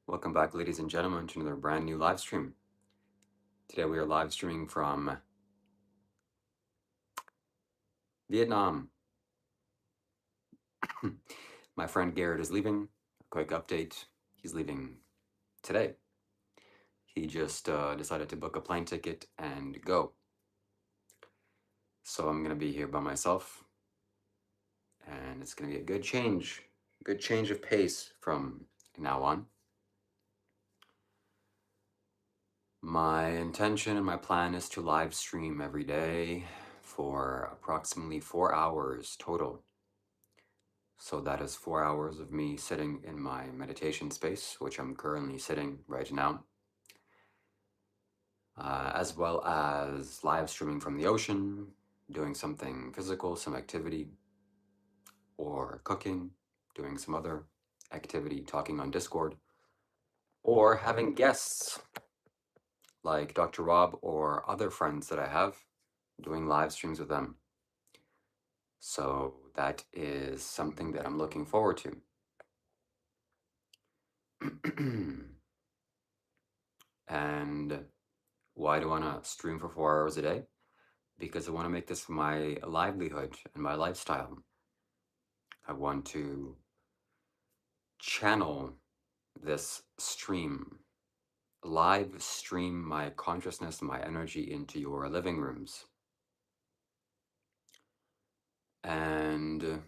Welcome back, ladies and gentlemen, to another brand new live stream. Today we are live streaming from Vietnam. My friend Garrett is leaving. A quick update, he's leaving today. He just decided to book a plane ticket and go. So I'm going to be here by myself, and it's going to be a good change of pace from now on. My intention and my plan is to live stream every day for approximately 4 hours total. So that is 4 hours of me sitting in my meditation space, which I'm currently sitting right now, as well as live streaming from the ocean, doing something physical, some activity, or cooking, doing some other activity, talking on Discord, or having guests like Dr. Rob or other friends that I have, doing live streams with them. So that is something that I'm looking forward to. And why do I want to stream for 4 hours a day? Because I want to make this my livelihood and my lifestyle. I want to channel this stream, live stream my consciousness, my energy into your living rooms. And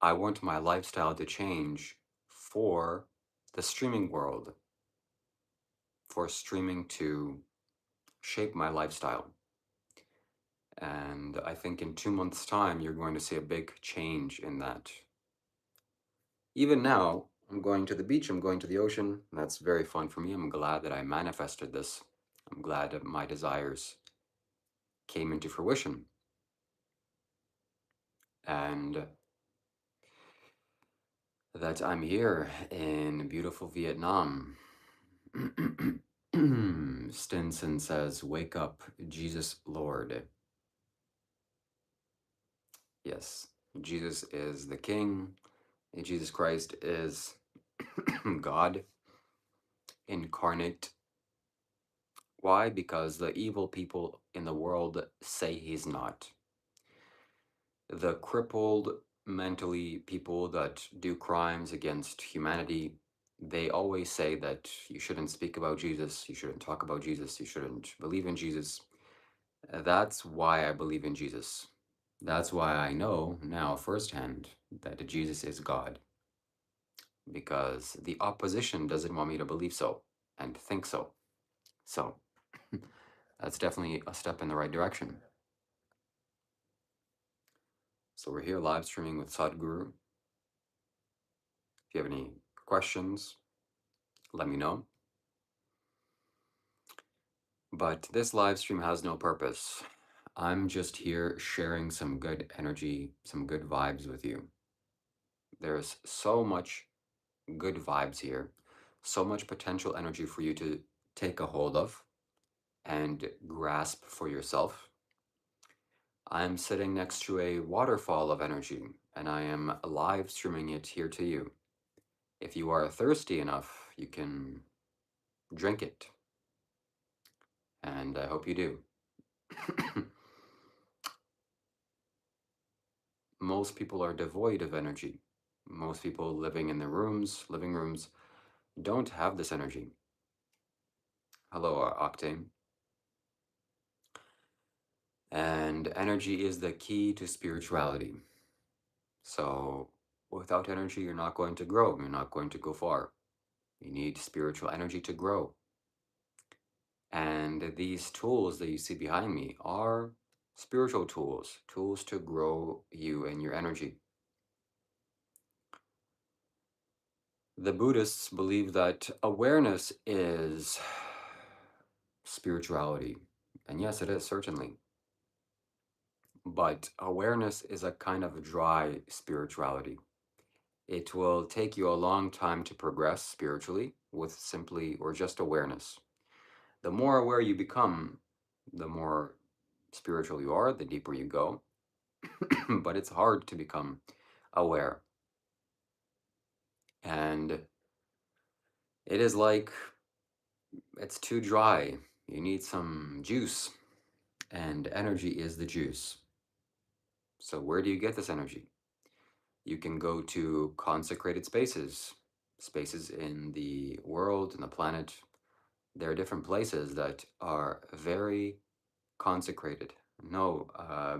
I want my lifestyle to change for the streaming world, for streaming to shape my lifestyle. And I think in 2 months' time, you're going to see a big change in that. Even now, I'm going to the beach, I'm going to the ocean. That's very fun for me. I'm glad that I manifested this. I'm glad that my desires came into fruition. And that I'm here in beautiful Vietnam. Stinson says, "Wake up, Jesus Lord." Yes, Jesus is the King. Jesus Christ is God incarnate. Why? Because the evil people in the world say he's not. The crippled, mentally people that do crimes against humanity, they always say that you shouldn't speak about Jesus, you shouldn't talk about Jesus, you shouldn't believe in Jesus. That's why I believe in Jesus. That's why I know now firsthand that Jesus is God. Because the opposition doesn't want me to believe so and think so. So that's definitely a step in the right direction. So we're here live streaming with Sadhguru. If you have any questions, let me know. But this live stream has no purpose. I'm just here sharing some good energy, some good vibes with you. There's so much good vibes here, so much potential energy for you to take a hold of and grasp for yourself. I'm sitting next to a waterfall of energy, and I am live streaming it here to you. If you are thirsty enough, you can drink it. And I hope you do. Most people are devoid of energy. Most people living in their living rooms, don't have this energy. Hello, Octane. And energy is the key to spirituality. So without energy, you're not going to grow. You're not going to go far. You need spiritual energy to grow. And these tools that you see behind me are spiritual tools, tools to grow you and your energy. The Buddhists believe that awareness is spirituality. And yes, it is, certainly. But awareness is a kind of dry spirituality. It will take you a long time to progress spiritually with simply or just awareness. The more aware you become, the more spiritual you are, the deeper you go. But it's hard to become aware. And It is like it's too dry. You need some juice, and energy is the juice. So, where do you get this energy? You can go to consecrated spaces, spaces in the world, in the planet. There are different places that are very consecrated. No,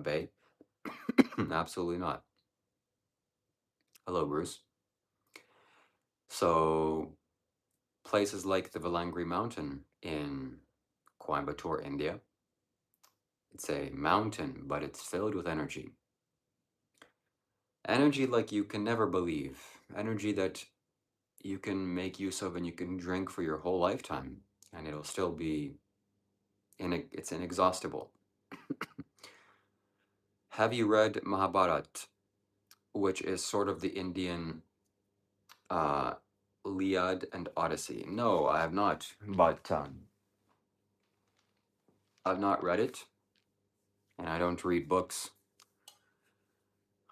Bay, absolutely not. Hello, Bruce. So, places like the Valangri Mountain in Coimbatore, India, it's a mountain, but it's filled with energy. Energy like you can never believe. Energy that you can make use of and you can drink for your whole lifetime, and it'll still be it's inexhaustible. Have you read Mahabharat, which is sort of the Indian uh, Iliad and Odyssey? No, I have not, but I've not read it, and I don't read books.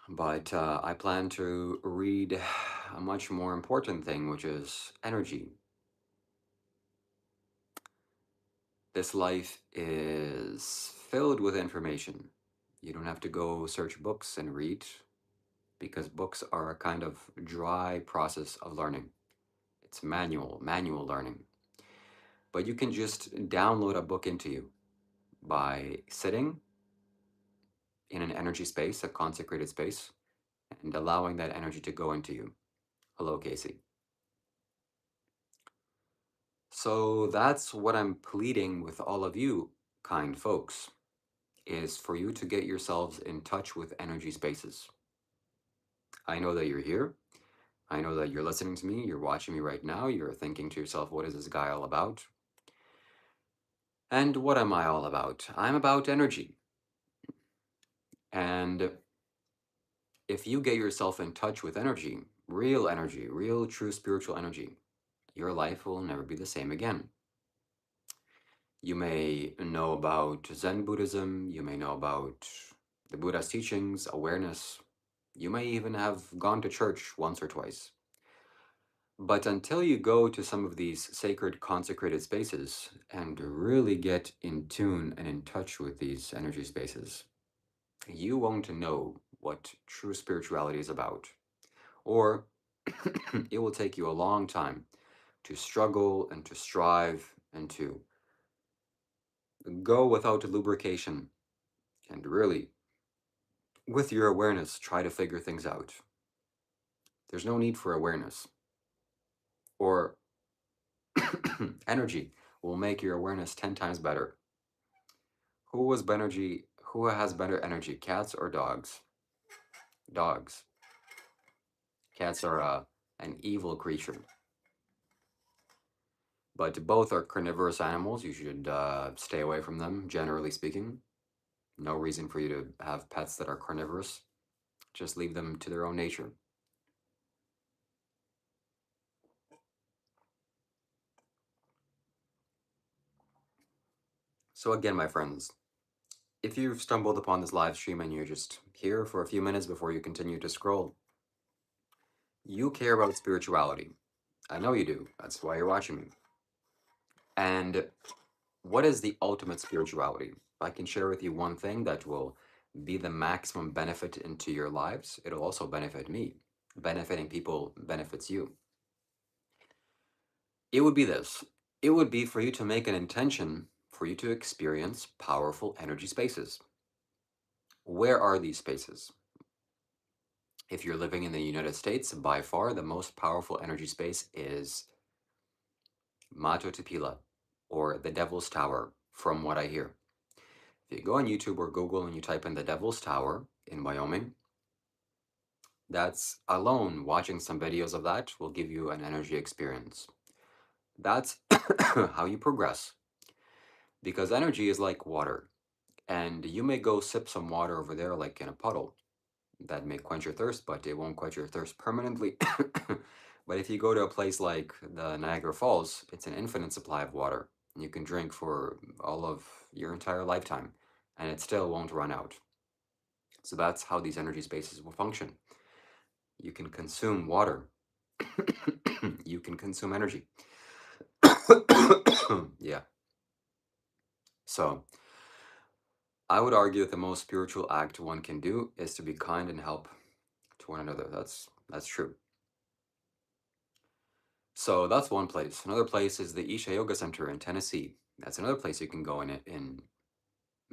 But I plan to read a much more important thing, which is energy. This life is filled with information. You don't have to go search books and read because books are a kind of dry process of learning. It's manual learning. But you can just download a book into you by sitting in an energy space, a consecrated space, and allowing that energy to go into you. Hello, Casey. So that's what I'm pleading with all of you, kind folks, is for you to get yourselves in touch with energy spaces. I know that you're here. I know that you're listening to me. You're watching me right now. You're thinking to yourself, what is this guy all about? And what am I all about? I'm about energy. And if you get yourself in touch with energy, real, true spiritual energy, your life will never be the same again. You may know about Zen Buddhism, you may know about the Buddha's teachings, awareness. You may even have gone to church once or twice. But until you go to some of these sacred, consecrated spaces and really get in tune and in touch with these energy spaces, you won't know what true spirituality is about. Or it will take you a long time to struggle and to strive and to go without lubrication and really, with your awareness, try to figure things out. There's no need for awareness. Or energy will make your awareness 10 times better. Who has better energy, cats or dogs? Dogs. Cats are an evil creature. But both are carnivorous animals. You should stay away from them, generally speaking. No reason for you to have pets that are carnivorous. Just leave them to their own nature. So again, my friends, if you've stumbled upon this live stream and you're just here for a few minutes before you continue to scroll, you care about spirituality. I know you do. That's why you're watching me. And what is the ultimate spirituality? I can share with you one thing that will be the maximum benefit into your lives. It'll also benefit me. Benefiting people benefits you. It would be this. It would be for you to make an intention for you to experience powerful energy spaces. Where are these spaces? If you're living in the United States, by far the most powerful energy space is Mato Tapila, or the Devil's Tower, from what I hear. If you go on YouTube or Google and you type in the Devil's Tower in Wyoming, that's alone, watching some videos of that will give you an energy experience. That's how you progress. Because energy is like water. And you may go sip some water over there like in a puddle. That may quench your thirst, but it won't quench your thirst permanently. But if you go to a place like the Niagara Falls, it's an infinite supply of water. You can drink for all of your entire lifetime, and it still won't run out. So that's how these energy spaces will function. You can consume water. You can consume energy. Yeah. So I would argue that the most spiritual act one can do is to be kind and help to one another. That's true. So that's one place. Another place is the Isha Yoga Center in Tennessee. That's another place you can go in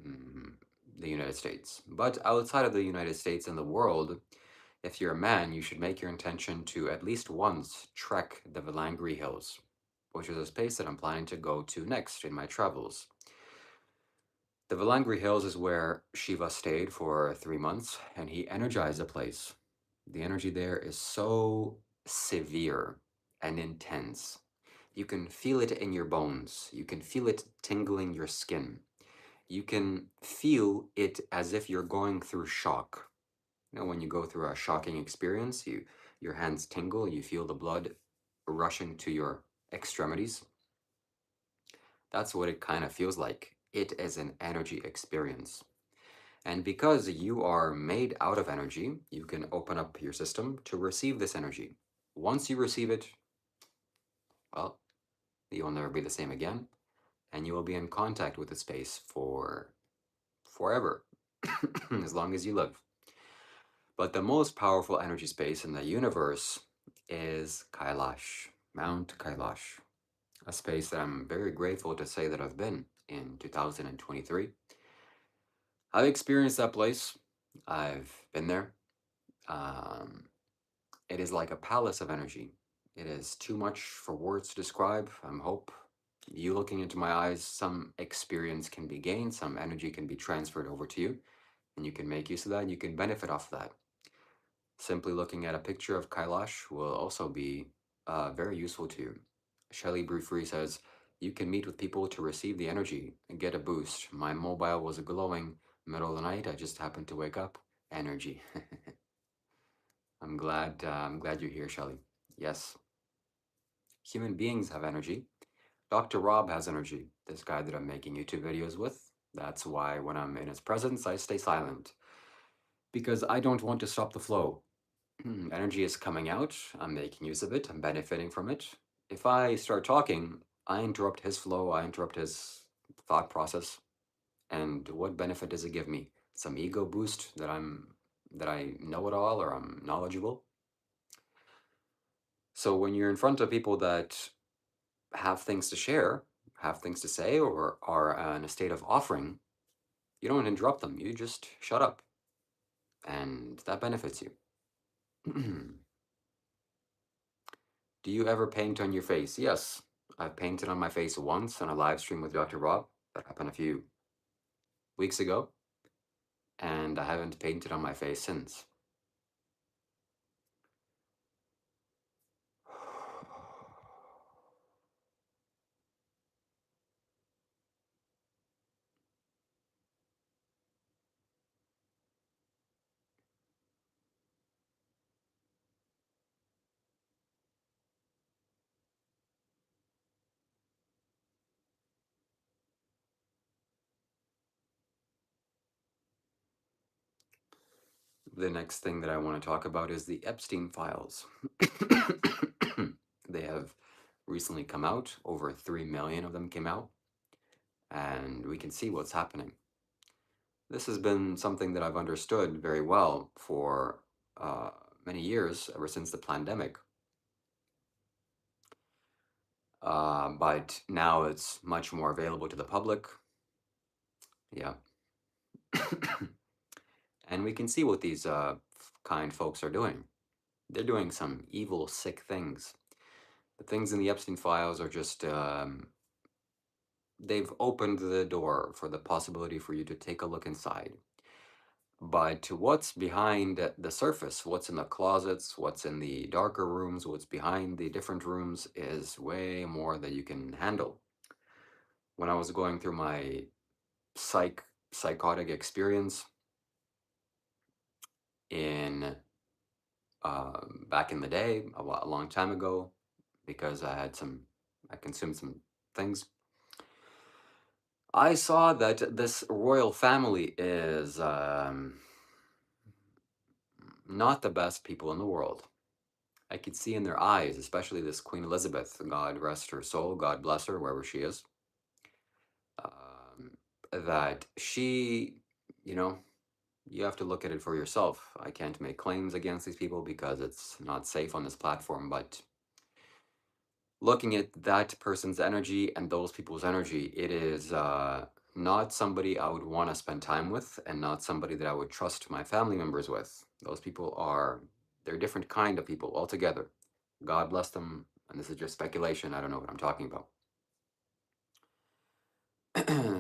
mm, the United States. But outside of the United States and the world, if you're a man, you should make your intention to at least once trek the Valangri Hills, which is a space that I'm planning to go to next in my travels. The Valangri Hills is where Shiva stayed for 3 months and he energized the place. The energy there is so severe and intense. You can feel it in your bones. You can feel it tingling your skin. You can feel it as if you're going through shock. You know, when you go through a shocking experience, your hands tingle, you feel the blood rushing to your extremities. That's what it kind of feels like. It is an energy experience. And because you are made out of energy, you can open up your system to receive this energy. Once you receive it, well, you will never be the same again, and you will be in contact with the space for forever, as long as you live. But the most powerful energy space in the universe is Kailash, Mount Kailash, a space that I'm very grateful to say that I've been in 2023. I've experienced that place. I've been there. Um, it is like a palace of energy. It is too much for words to describe. I hope you looking into my eyes, some experience can be gained, some energy can be transferred over to you, and you can make use of that and you can benefit off of that. Simply looking at a picture of Kailash will also be very useful to you. Shelley Brufree says, you can meet with people to receive the energy and get a boost. My mobile was glowing middle of the night. I just happened to wake up. Energy. I'm glad you're here, Shelley. Yes, human beings have energy. Dr. Rob has energy. This guy that I'm making YouTube videos with. That's why when I'm in his presence, I stay silent because I don't want to stop the flow. Energy is coming out. I'm making use of it. I'm benefiting from it. If I start talking, I interrupt his flow. I interrupt his thought process. And what benefit does it give me? Some ego boost that I know it all or I'm knowledgeable. So when you're in front of people that have things to share, have things to say, or are in a state of offering, you don't interrupt them. You just shut up, and that benefits you. Do you ever paint on your face? Yes, I've painted on my face once on a live stream with Dr. Rob. That happened a few weeks ago, and I haven't painted on my face since. The next thing that I want to talk about is the Epstein files. They have recently come out. Over 3 million of them came out, and we can see what's happening. This has been something that I've understood very well for many years, ever since the pandemic. But now it's much more available to the public. Yeah. And we can see what these kind folks are doing. They're doing some evil, sick things. The things in the Epstein files are just, they've opened the door for the possibility for you to take a look inside. But what's behind the surface, what's in the closets, what's in the darker rooms, what's behind the different rooms is way more than you can handle. When I was going through my psychotic experience in back in the day, a long time ago, because I consumed some things. I saw that this royal family is not the best people in the world. I could see in their eyes, especially this Queen Elizabeth, God rest her soul, God bless her, wherever she is, that she, you know, you have to look at it for yourself. I can't make claims against these people because it's not safe on this platform, but looking at that person's energy and those people's energy, it is not somebody I would want to spend time with and not somebody that I would trust my family members with. Those people are, they're different kind of people altogether. God bless them. And this is just speculation. I don't know what I'm talking about.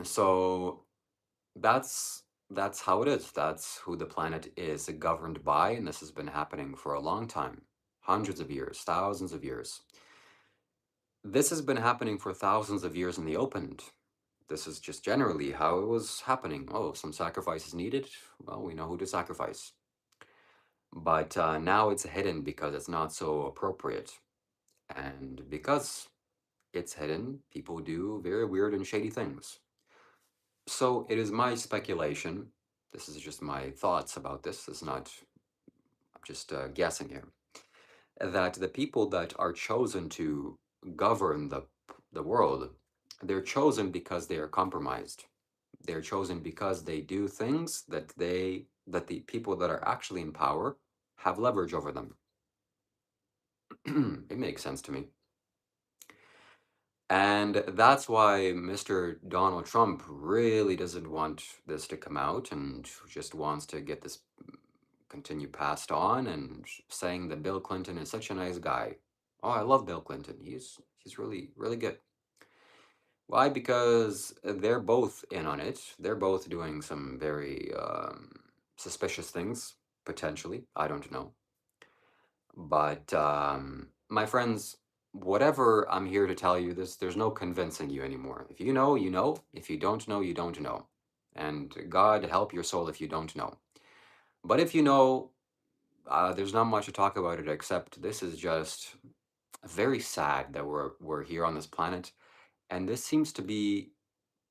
So that's how it is. That's who the planet is governed by, and this has been happening for a long time, hundreds of years, thousands of years. This has been happening for thousands of years in the open. This is just generally how it was happening. Oh, some sacrifice is needed. Well, we know who to sacrifice. But now it's hidden because it's not so appropriate. And because it's hidden, people do very weird and shady things. So it is my speculation. This is just my thoughts about this. It's not, I'm just guessing here. That the people that are chosen to govern the world, they're chosen because they are compromised. They're chosen because they do things that the people that are actually in power have leverage over them. It makes sense to me. And that's why Mr. Donald Trump really doesn't want this to come out and just wants to get this continue passed on and saying that Bill Clinton is such a nice guy. Oh, I love Bill Clinton. He's really really good. Why? Because they're both in on it. They're both doing some very suspicious things, potentially. I don't know. But my friends, whatever I'm here to tell you, there's no convincing you anymore. If you know, you know. If you don't know, you don't know. And God help your soul if you don't know. But if you know, there's not much to talk about it except this is just very sad that we're here on this planet, and this seems to be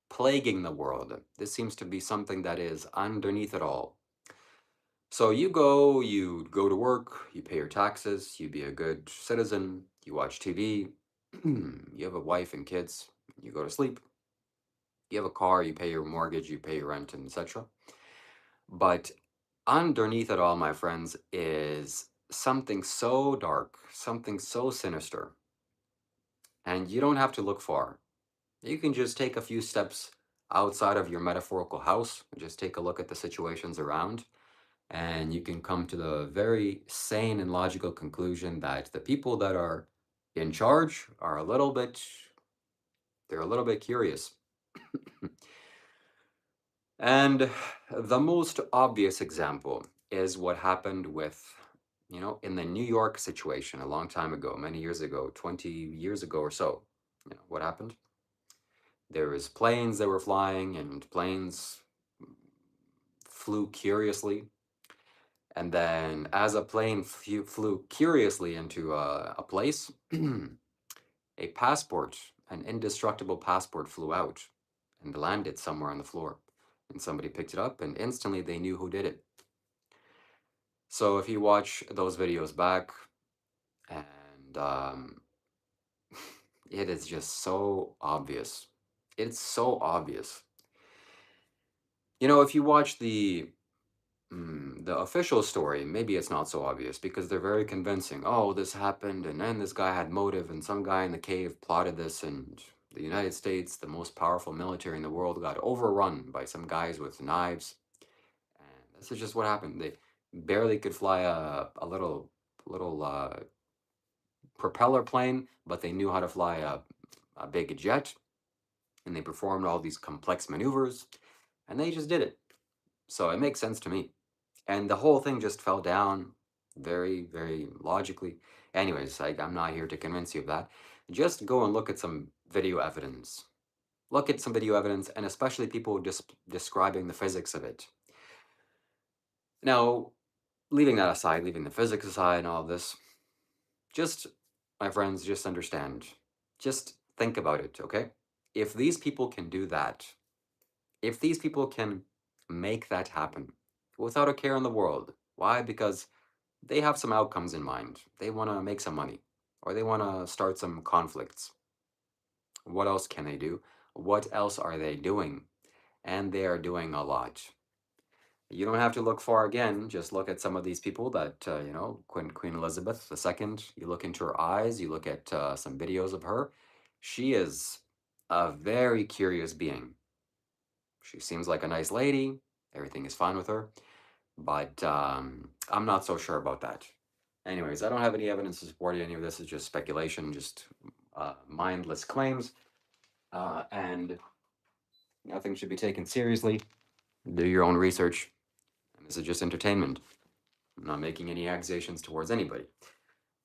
plaguing the world. This seems to be something that is underneath it all. So you go to work, you pay your taxes, you be a good citizen, you watch TV, you have a wife and kids, you go to sleep, you have a car, you pay your mortgage, you pay your rent, and etc. But underneath it all, my friends, is something so dark, something so sinister. And you don't have to look far. You can just take a few steps outside of your metaphorical house, just take a look at the situations around, and you can come to the very sane and logical conclusion that the people that are in charge are they're a little bit curious. And the most obvious example is what happened with, in the New York situation a long time ago, many years ago, 20 years ago or so. What happened? There was planes that were flying and planes flew curiously. And then as a plane flew curiously into a place, a passport, an indestructible passport flew out and landed somewhere on the floor. And somebody picked it up and instantly they knew who did it. So if you watch those videos back, and it is just so obvious. It's so obvious. If you watch the official story, maybe it's not so obvious because they're very convincing. Oh, this happened, and then this guy had motive, and some guy in the cave plotted this, and the United States, the most powerful military in the world, got overrun by some guys with knives. And this is just what happened. They barely could fly a little propeller plane, but they knew how to fly a big jet, and they performed all these complex maneuvers, and they just did it. So it makes sense to me. And the whole thing just fell down very, very logically. Anyways, I'm not here to convince you of that. Just go and look at some video evidence. Look at some video evidence, and especially people just describing the physics of it. Now, leaving that aside, leaving the physics aside and all of this, just, my friends, just understand. Just think about it, okay? If these people can do that, if these people can make that happen without a care in the world, why? Because they have some outcomes in mind. They want to make some money, or they want to start some conflicts. What else can they do? What else are they doing? And they are doing a lot. You don't have to look far again. Just look at some of these people that, Queen Elizabeth II. You look into her eyes, you look at some videos of her. She is a very curious being. She seems like a nice lady. Everything is fine with her. But I'm not so sure about that. Anyways, I don't have any evidence to support any of this. It's just speculation, just mindless claims. And nothing should be taken seriously. Do your own research. And this is just entertainment. I'm not making any accusations towards anybody.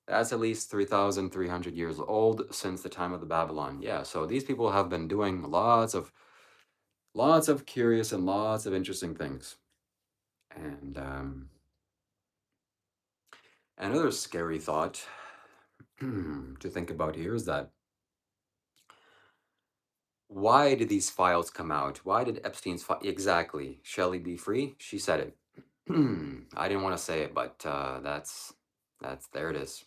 That's at least 3,300 years old since the time of the Babylon. Yeah, so these people have been doing lots of curious and lots of interesting things. And another scary thought to think about here is that why did these files come out? Why did Epstein's exactly Shelley be free? She said it. I didn't want to say it, but that's there it is.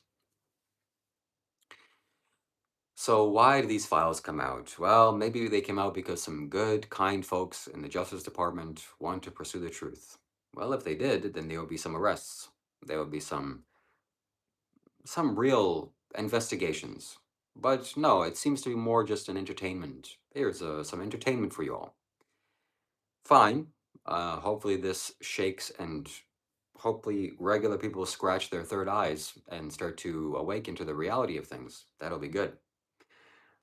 So why did these files come out? Well, maybe they came out because some good, kind folks in the Justice Department want to pursue the truth. Well, if they did, then there would be some arrests. There would be some real investigations. But no, it seems to be more just an entertainment. Here's some entertainment for you all. Fine. Hopefully this shakes and hopefully regular people scratch their third eyes and start to awaken to the reality of things. That'll be good.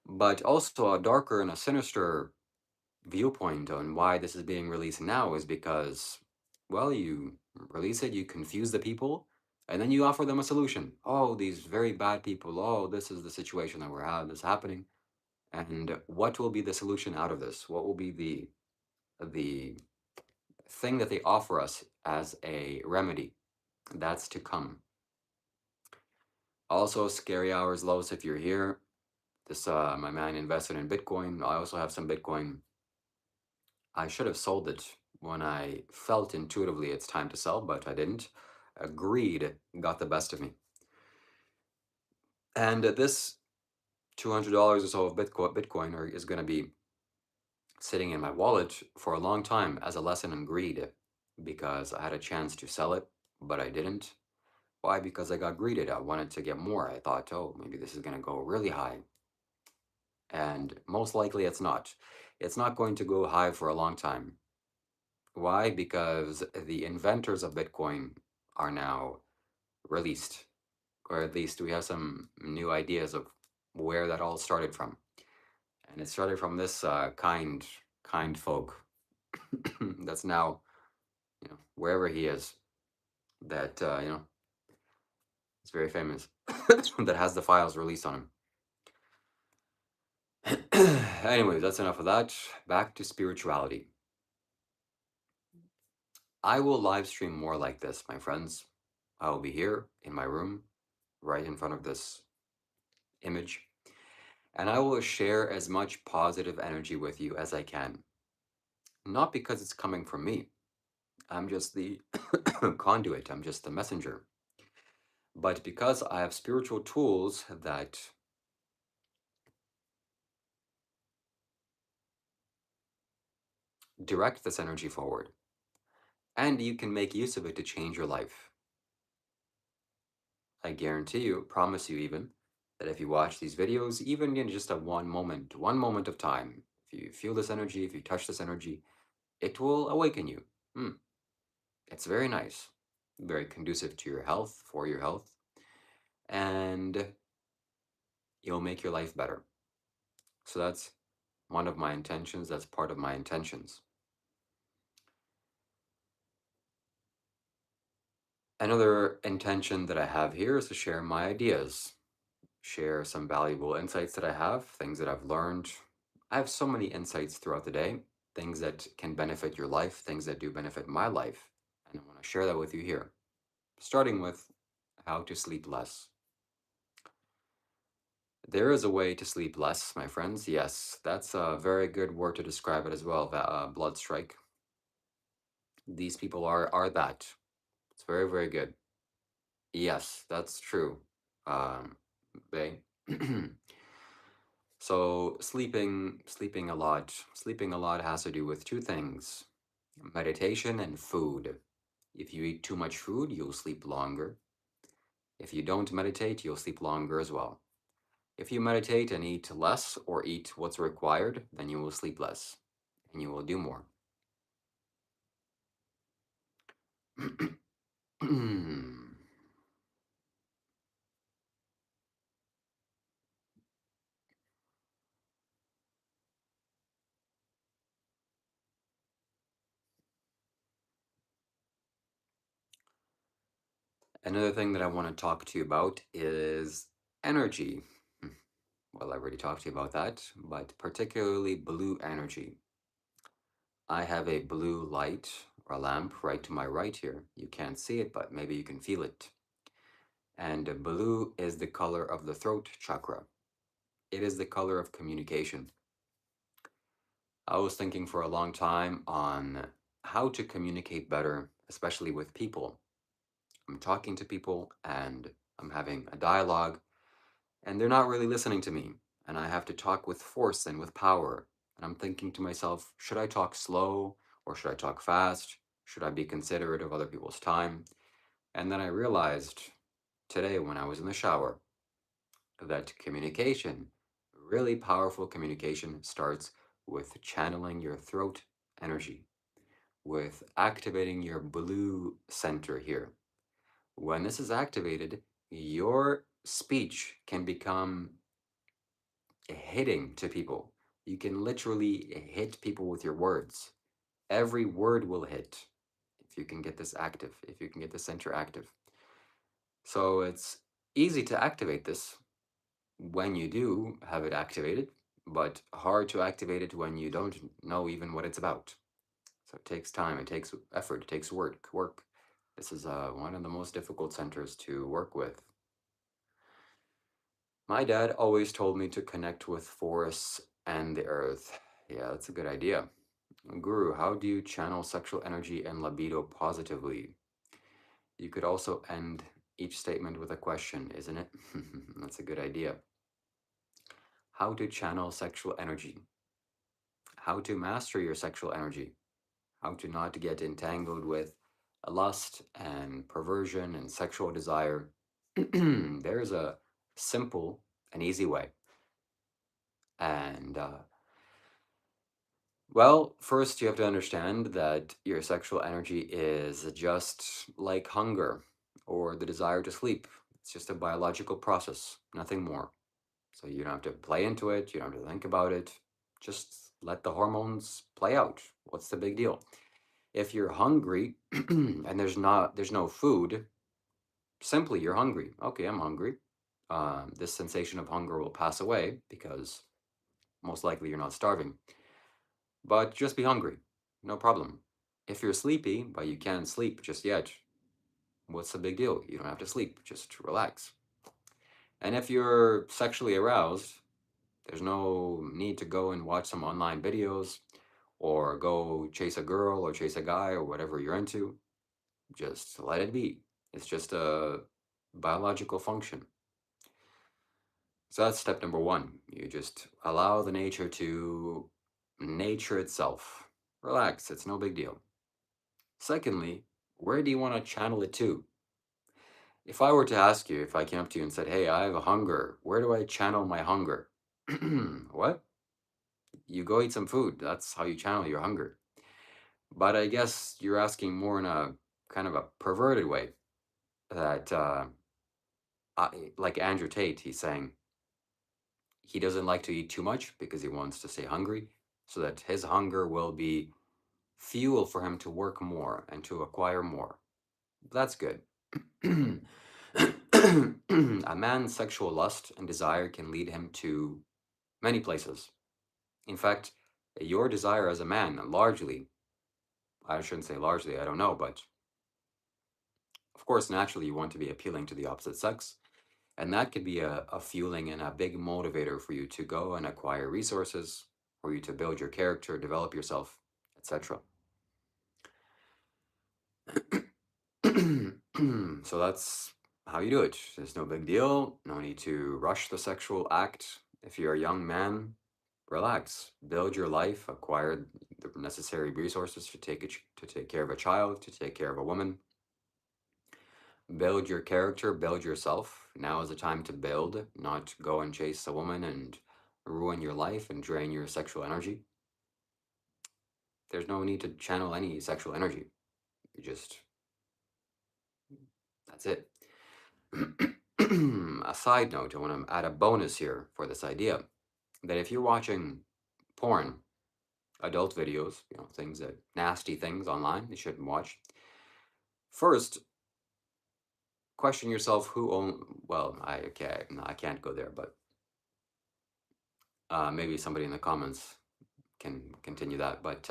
But also a darker and a sinister viewpoint on why this is being released now is because, well, you release it, you confuse the people, and then you offer them a solution. Oh, these very bad people. Oh, this is the situation that we're having. This happening. And what will be the solution out of this? What will be the thing that they offer us as a remedy? That's to come. Also, scary hours, Lois, if you're here. This my man invested in Bitcoin. I also have some Bitcoin. I should have sold it when I felt intuitively it's time to sell, but I didn't. Greed got the best of me. And this $200 or so of Bitcoin is going to be sitting in my wallet for a long time as a lesson in greed because I had a chance to sell it, but I didn't. Why? Because I got greeted. I wanted to get more. I thought, oh, maybe this is going to go really high. And most likely it's not. It's not going to go high for a long time. Why? Because the inventors of Bitcoin are now released, or at least we have some new ideas of where that all started from. And it started from this kind folk that's now, wherever he is, that, is very famous, that has the files released on him. Anyways, that's enough of that. Back to spirituality. I will live stream more like this, my friends. I will be here in my room, right in front of this image, and I will share as much positive energy with you as I can. Not because it's coming from me. I'm just the conduit, I'm just the messenger. But because I have spiritual tools that direct this energy forward, and you can make use of it to change your life. I guarantee you, promise you even, that if you watch these videos, even in just one moment of time, if you feel this energy, if you touch this energy, it will awaken you. It's very nice, very conducive to your health, for your health, and it'll make your life better. So that's one of my intentions. That's part of my intentions. Another intention that I have here is to share my ideas, share some valuable insights that I have, things that I've learned. I have so many insights throughout the day, things that can benefit your life, things that do benefit my life. And I want to share that with you here, starting with how to sleep less. There is a way to sleep less, my friends. Yes, that's a very good word to describe it as well, blood strike. These people are that. It's very, very good. Yes, that's true. Bae. So sleeping a lot has to do with two things: meditation and food. If you eat too much food, you'll sleep longer. If you don't meditate, you'll sleep longer as well. If you meditate and eat less or eat what's required, then you will sleep less and you will do more. Another thing that I want to talk to you about is energy. Well, I already talked to you about that, but particularly blue energy. I have a blue light or lamp right to my right here. You can't see it, but maybe you can feel it. And blue is the color of the throat chakra. It is the color of communication. I was thinking for a long time on how to communicate better, especially with people. I'm talking to people and I'm having a dialogue, and they're not really listening to me. And I have to talk with force and with power. And I'm thinking to myself, should I talk slow or should I talk fast? Should I be considerate of other people's time? And then I realized today when I was in the shower that communication, really powerful communication, starts with channeling your throat energy, with activating your blue center here. When this is activated, your speech can become hitting to people. You can literally hit people with your words. Every word will hit if you can get this active, if you can get the center active. So it's easy to activate this when you do have it activated, but hard to activate it when you don't know even what it's about. So it takes time, it takes effort, it takes work. This is one of the most difficult centers to work with. My dad always told me to connect with forests and the earth. Yeah, that's a good idea. Guru, how do you channel sexual energy and libido positively? You could also end each statement with a question, isn't it? That's a good idea. How to channel sexual energy. How to master your sexual energy. How to not get entangled with lust and perversion and sexual desire. There's a simple and easy way. And well, first you have to understand that your sexual energy is just like hunger or the desire to sleep. It's just a biological process, nothing more. So you don't have to play into it, you don't have to think about it. Just let the hormones play out. What's the big deal? If you're hungry and there's no food, simply you're hungry. Okay, I'm hungry. This sensation of hunger will pass away because most likely you're not starving. But just be hungry, no problem. If you're sleepy, but you can't sleep just yet, what's the big deal? You don't have to sleep, just relax. And if you're sexually aroused, there's no need to go and watch some online videos or go chase a girl or chase a guy or whatever you're into. Just let it be. It's just a biological function. So that's step number one. You just allow the nature to nature itself. Relax, it's no big deal. Secondly, where do you want to channel it to? If I were to ask you, if I came up to you and said, hey, I have a hunger, where do I channel my hunger? What? You go eat some food. That's how you channel your hunger. But I guess you're asking more in a kind of a perverted way that, like Andrew Tate, he's saying he doesn't like to eat too much because he wants to stay hungry so that his hunger will be fuel for him to work more and to acquire more. That's good. A man's sexual lust and desire can lead him to many places. In fact, your desire as a man, largely, I shouldn't say largely, I don't know, but of course, naturally, you want to be appealing to the opposite sex. And that could be a fueling and a big motivator for you to go and acquire resources, for you to build your character, develop yourself, etc. So that's how you do it. There's no big deal. No need to rush the sexual act. If you're a young man, relax. Build your life. Acquire the necessary resources to take care of a child, to take care of a woman. Build your character. Build yourself. Now is the time to build, not go and chase a woman and ruin your life and drain your sexual energy. There's no need to channel any sexual energy. You just, that's it. A side note, I want to add a bonus here for this idea that if you're watching porn, adult videos, things that nasty things online you shouldn't watch, first question yourself who own. Well, I can't go there, but maybe somebody in the comments can continue that. But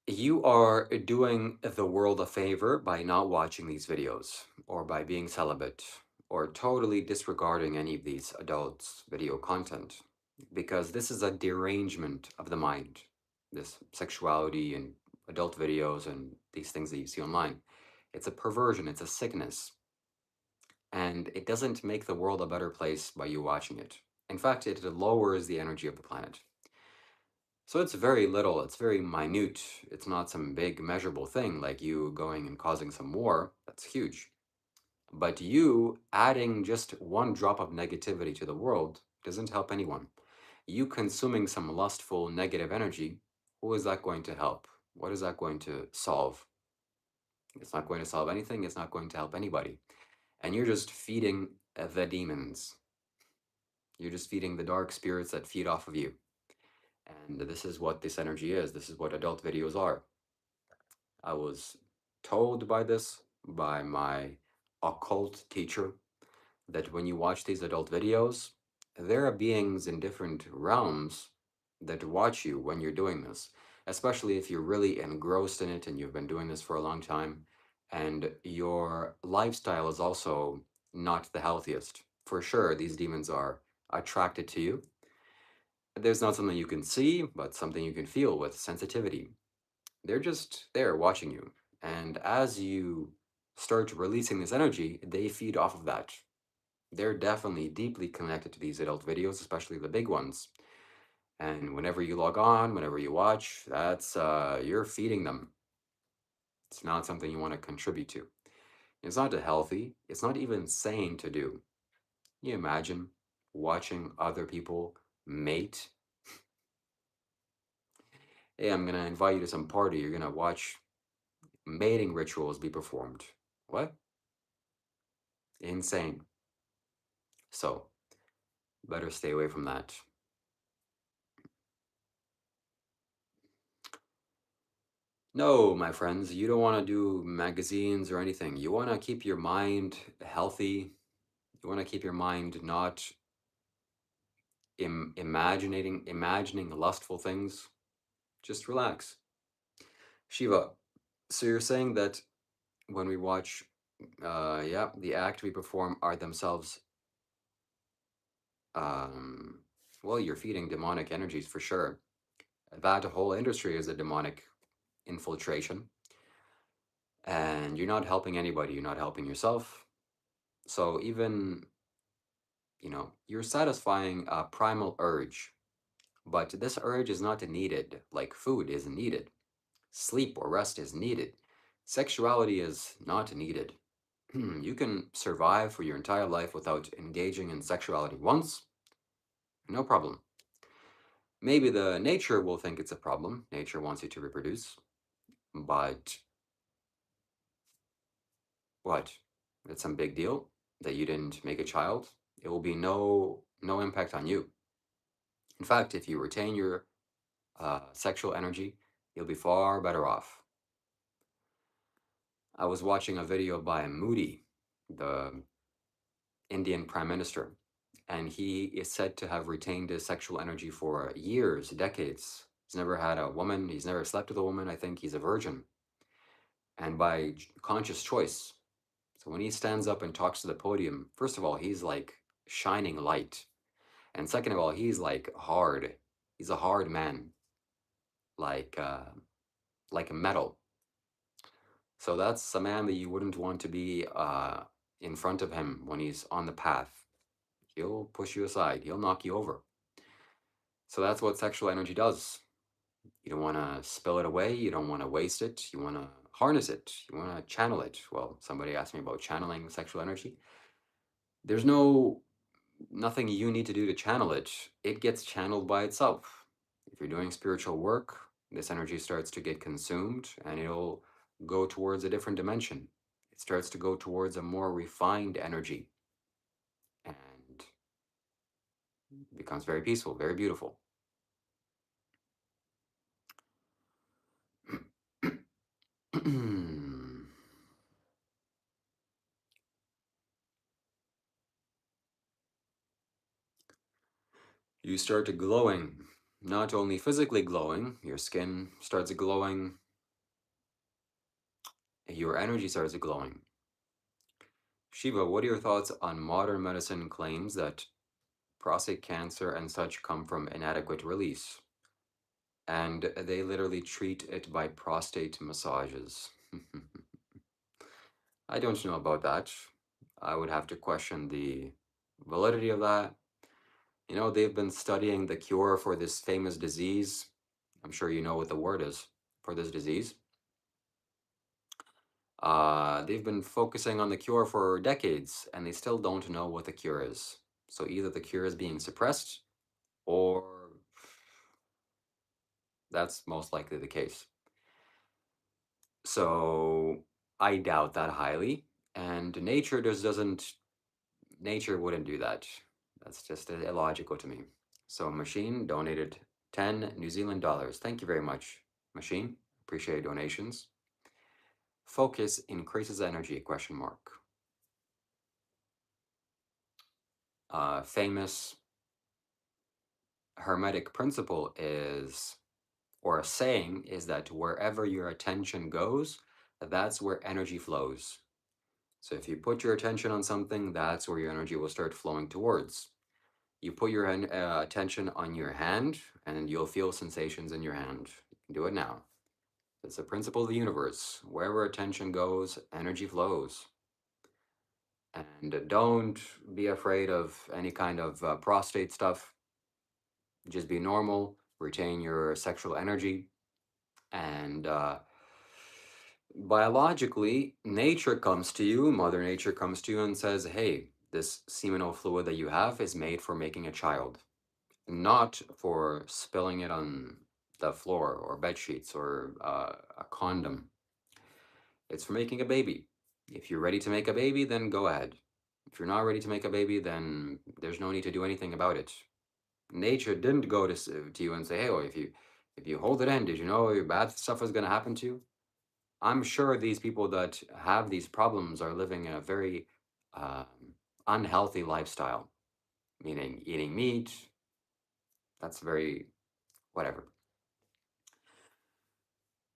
you are doing the world a favor by not watching these videos or by being celibate or totally disregarding any of these adults video content, because this is a derangement of the mind, this sexuality and adult videos and these things that you see online. It's a perversion, it's a sickness, and it doesn't make the world a better place by you watching it. In fact, it lowers the energy of the planet. So it's very little, it's very minute. It's not some big measurable thing like you going and causing some war. That's huge. But you adding just one drop of negativity to the world doesn't help anyone. You consuming some lustful negative energy, who is that going to help? What is that going to solve? It's not going to solve anything. It's not going to help anybody. And you're just feeding the demons. You're just feeding the dark spirits that feed off of you. And this is what this energy is. This is what adult videos are. I was told by my occult teacher that when you watch these adult videos, there are beings in different realms that watch you when you're doing this, especially if you're really engrossed in it and you've been doing this for a long time, and your lifestyle is also not the healthiest. For sure, these demons are attracted to you. There's not something you can see, but something you can feel with sensitivity. They're just there watching you. And as you start releasing this energy, they feed off of that. They're definitely deeply connected to these adult videos, especially the big ones. And whenever you log on, whenever you watch, that's you're feeding them. It's not something you want to contribute to. It's not healthy. It's not even sane to do. Can you imagine watching other people mate? Hey, I'm gonna invite you to some party. You're gonna watch mating rituals be performed. What? Insane. So, better stay away from that. No, my friends, you don't want to do magazines or anything. You want to keep your mind healthy. You want to keep your mind not imagining lustful things. Just relax. Shiva, so you're saying that when we watch, yeah, the act we perform are themselves, um, well, you're feeding demonic energies for sure. That whole industry is a demonic infiltration, and you're not helping anybody. You're not helping yourself. So even, you're satisfying a primal urge, but this urge is not needed, like food is needed. Sleep or rest is needed. Sexuality is not needed. You can survive for your entire life without engaging in sexuality once, no problem. Maybe the nature will think it's a problem. Nature wants you to reproduce, but what? It's some big deal that you didn't make a child. It will be no impact on you. In fact, if you retain your sexual energy, you'll be far better off. I was watching a video by Modi, the Indian Prime Minister, and he is said to have retained his sexual energy for years, decades. He's never had a woman, he's never slept with a woman. I think he's a virgin, and by conscious choice. So when he stands up and talks to the podium, first of all, he's like shining light. And second of all, he's like hard. He's a hard man, like like metal. So that's a man that you wouldn't want to be in front of him when he's on the path. He'll push you aside, he'll knock you over. So that's what sexual energy does. You don't want to spill it away, you don't want to waste it, you want to harness it, you want to channel it. Well, somebody asked me about channeling sexual energy. There's nothing you need to do to channel it. It gets channeled by itself. If you're doing spiritual work, this energy starts to get consumed and it'll go towards a different dimension. It starts to go towards a more refined energy and becomes very peaceful, very beautiful. You start to glowing, not only physically glowing, your skin starts glowing, your energy starts glowing. Shiva, what are your thoughts on modern medicine claims that prostate cancer and such come from inadequate release? And they literally treat it by prostate massages. I don't know about that. I would have to question the validity of that. You know, they've been studying the cure for this famous disease. I'm sure you know what the word is for this disease. They've been focusing on the cure for decades and they still don't know what the cure is. So either the cure is being suppressed or that's most likely the case. So I doubt that highly. And nature just doesn't, nature wouldn't do that. That's just illogical to me. So Machine donated 10 New Zealand dollars. Thank you very much, Machine. Appreciate donations. Focus increases energy, question mark. Famous Hermetic principle is, or a saying is that wherever your attention goes, that's where energy flows. So if you put your attention on something, that's where your energy will start flowing towards. You put your attention on your hand and you'll feel sensations in your hand. You can do it now. It's a principle of the universe. Wherever attention goes, energy flows. And don't be afraid of any kind of prostate stuff. Just be normal, retain your sexual energy. And biologically, nature comes to you, Mother Nature comes to you and says, hey, this seminal fluid that you have is made for making a child, not for spilling it on the floor or bed sheets or a condom. It's for making a baby. If you're ready to make a baby, then go ahead. If you're not ready to make a baby, then there's no need to do anything about it. Nature didn't go to you and say, hey, well, if you hold it in, did you know bad stuff is going to happen to you? I'm sure these people that have these problems are living a very um, unhealthy lifestyle, meaning eating meat. That's very whatever.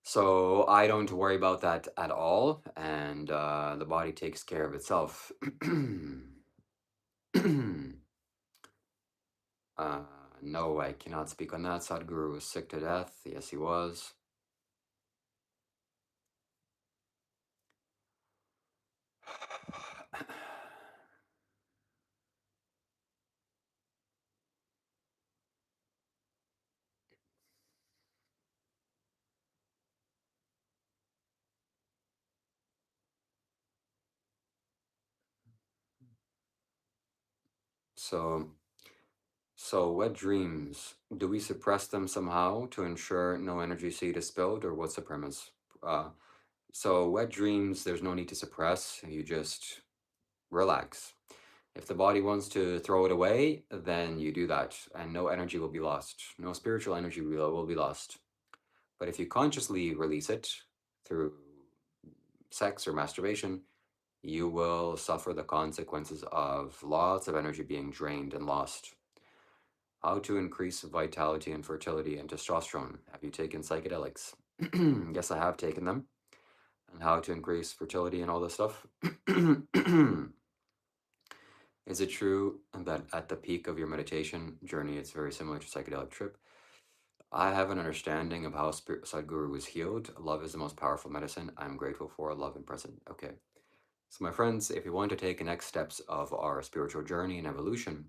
So I don't worry about that at all, and the body takes care of itself. uh, no, I cannot speak on that. Sadhguru was sick to death. Yes, he was. So, so wet dreams, do we suppress them somehow to ensure no energy seed is spilled, or what's the premise? Uh, so wet dreams, there's no need to suppress. You just relax. If the body wants to throw it away, then you do that, and no energy will be lost. No spiritual energy will be lost. But if you consciously release it through sex or masturbation, you will suffer the consequences of lots of energy being drained and lost. How to increase vitality and fertility and testosterone. Have you taken psychedelics? Yes, I have taken them. And how to increase fertility and all this stuff. Is it true that at the peak of your meditation journey, it's very similar to psychedelic trip? I have an understanding of how Sadhguru was healed. Love is the most powerful medicine. I'm grateful for love and present. Okay. So, my friends, if we want to take the next steps of our spiritual journey and evolution,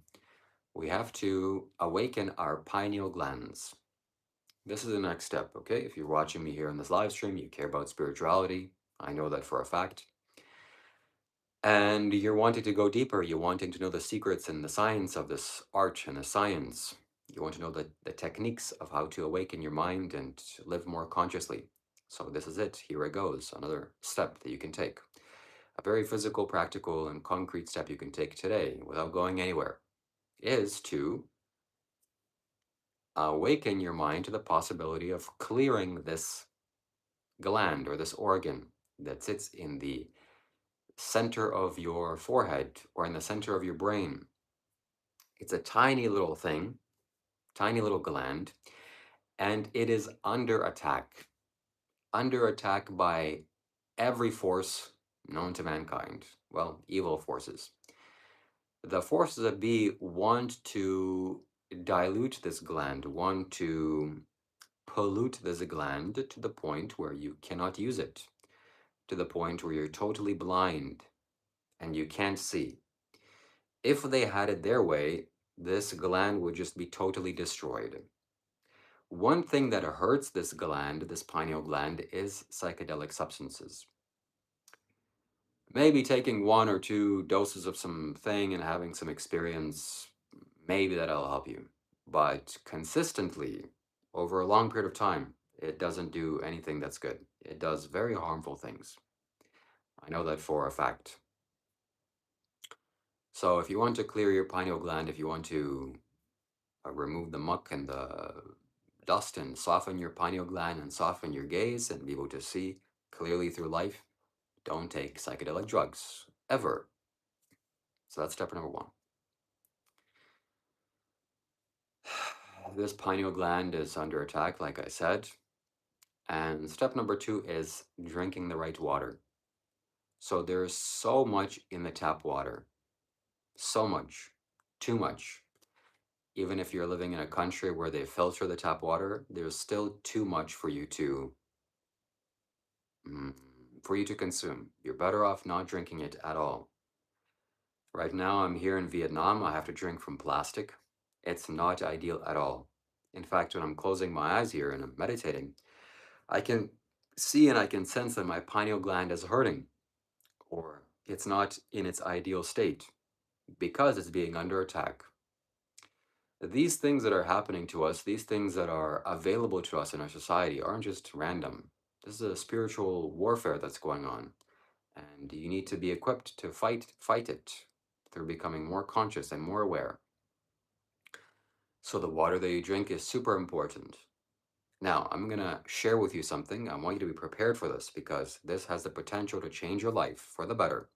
we have to awaken our pineal glands. This is the next step, okay? If you're watching me here on this live stream, you care about spirituality. I know that for a fact. And you're wanting to go deeper. You're wanting to know the secrets and the science of this art and the science. You want to know the techniques of how to awaken your mind and live more consciously. So this is it. Here it goes. Another step that you can take. A very physical, practical, and concrete step you can take today without going anywhere is to awaken your mind to the possibility of clearing this gland or this organ that sits in the center of your forehead or in the center of your brain. It's a tiny little thing, tiny little gland, and it is under attack by every force known to mankind. Well, evil forces. The forces that be want to dilute this gland, want to pollute this gland to the point where you cannot use it, to the point where you're totally blind and you can't see. If they had it their way, this gland would just be totally destroyed. One thing that hurts this gland, this pineal gland, is psychedelic substances. Maybe taking 1 or 2 doses of something and having some experience, maybe that'll help you. But consistently, over a long period of time, it doesn't do anything that's good. It does very harmful things. I know that for a fact. So if you want to clear your pineal gland, if you want to remove the muck and the dust and soften your pineal gland and soften your gaze and be able to see clearly through life, don't take psychedelic drugs ever. So that's step number 1. This pineal gland is under attack, like I said. And step number 2 is drinking the right water. So there's so much in the tap water. So much. Too much. Even if you're living in a country where they filter the tap water, there's still too much for you to consume. You're better off not drinking it at all. Right now, I'm here in Vietnam. I have to drink from plastic. It's not ideal at all. In fact, when I'm closing my eyes here and I'm meditating, I can see and I can sense that my pineal gland is hurting or it's not in its ideal state because it's being under attack. These things that are happening to us, these things that are available to us in our society aren't just random. This is a spiritual warfare that's going on. And you need to be equipped to fight it through becoming more conscious and more aware. So the water that you drink is super important. Now, I'm going to share with you something. I want you to be prepared for this because this has the potential to change your life for the better.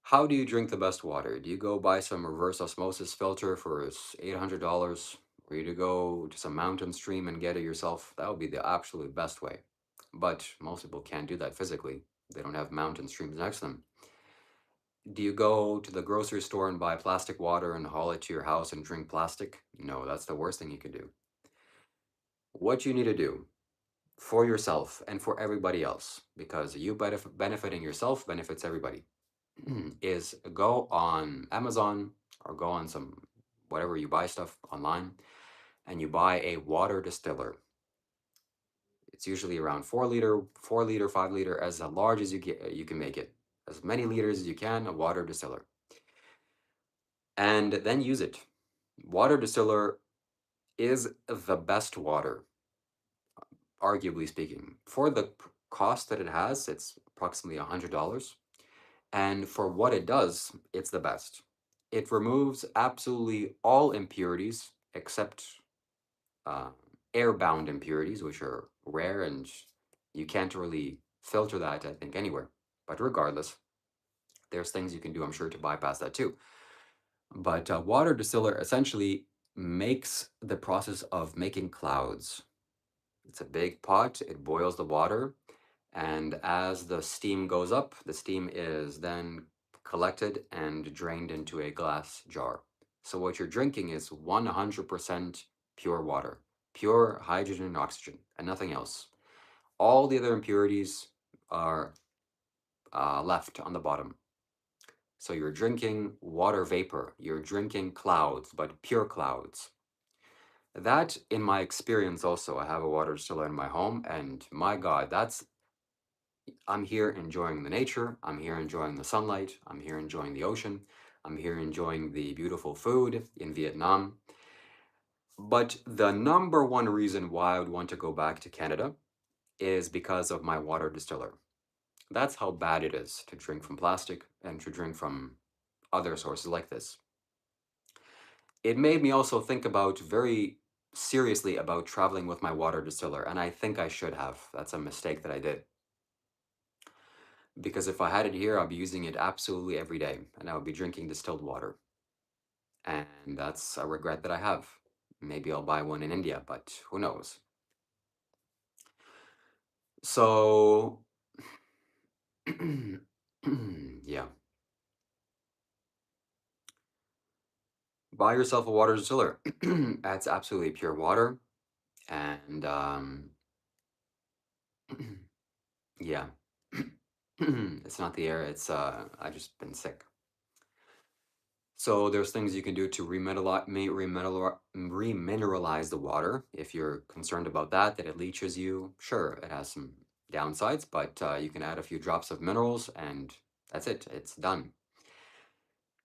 How do you drink the best water? Do you go buy some reverse osmosis filter for $800? Or you to go to some mountain stream and get it yourself? That would be the absolute best way. But most people can't do that physically. They don't have mountain streams next to them. Do you go to the grocery store and buy plastic water and haul it to your house and drink plastic? No, that's the worst thing you can do. What you need to do for yourself and for everybody else, because you benefiting yourself benefits everybody, is go on Amazon or go on some whatever you buy stuff online and you buy a water distiller. It's usually around 4 liter, 4 liter, 5 liter, as large as you can make it, as many liters as you can, a water distiller, and then use it. Water distiller is the best water, arguably speaking. For the cost that it has, it's approximately $100. And for what it does, it's the best. It removes absolutely all impurities except uh, airbound impurities, which are rare and you can't really filter that, I think, anywhere. But regardless, there's things you can do, I'm sure, to bypass that too. But water distiller essentially makes the process of making clouds. It's a big pot, it boils the water, and as the steam goes up, the steam is then collected and drained into a glass jar. So what you're drinking is 100% pure water, pure hydrogen and oxygen, and nothing else. All the other impurities are left on the bottom. So you're drinking water vapor, you're drinking clouds, but pure clouds. That, in my experience, also, I have a water distiller in my home, and my God, I'm here enjoying the nature, I'm here enjoying the sunlight, I'm here enjoying the ocean, I'm here enjoying the beautiful food in Vietnam. But the number one reason why I would want to go back to Canada is because of my water distiller. That's how bad it is to drink from plastic and to drink from other sources like this. It made me also think about very seriously about traveling with my water distiller, and I think I should have. That's a mistake that I did. Because if I had it here, I'd be using it absolutely every day, and I would be drinking distilled water. And that's a regret that I have. Maybe I'll buy one in India, but who knows? So, yeah. Buy yourself a water distiller. That's absolutely pure water. And yeah. It's not the air, it's I've just been sick. So there's things you can do to remineralize the water. If you're concerned about that it leaches you, sure, it has some downsides, but you can add a few drops of minerals and that's it, it's done.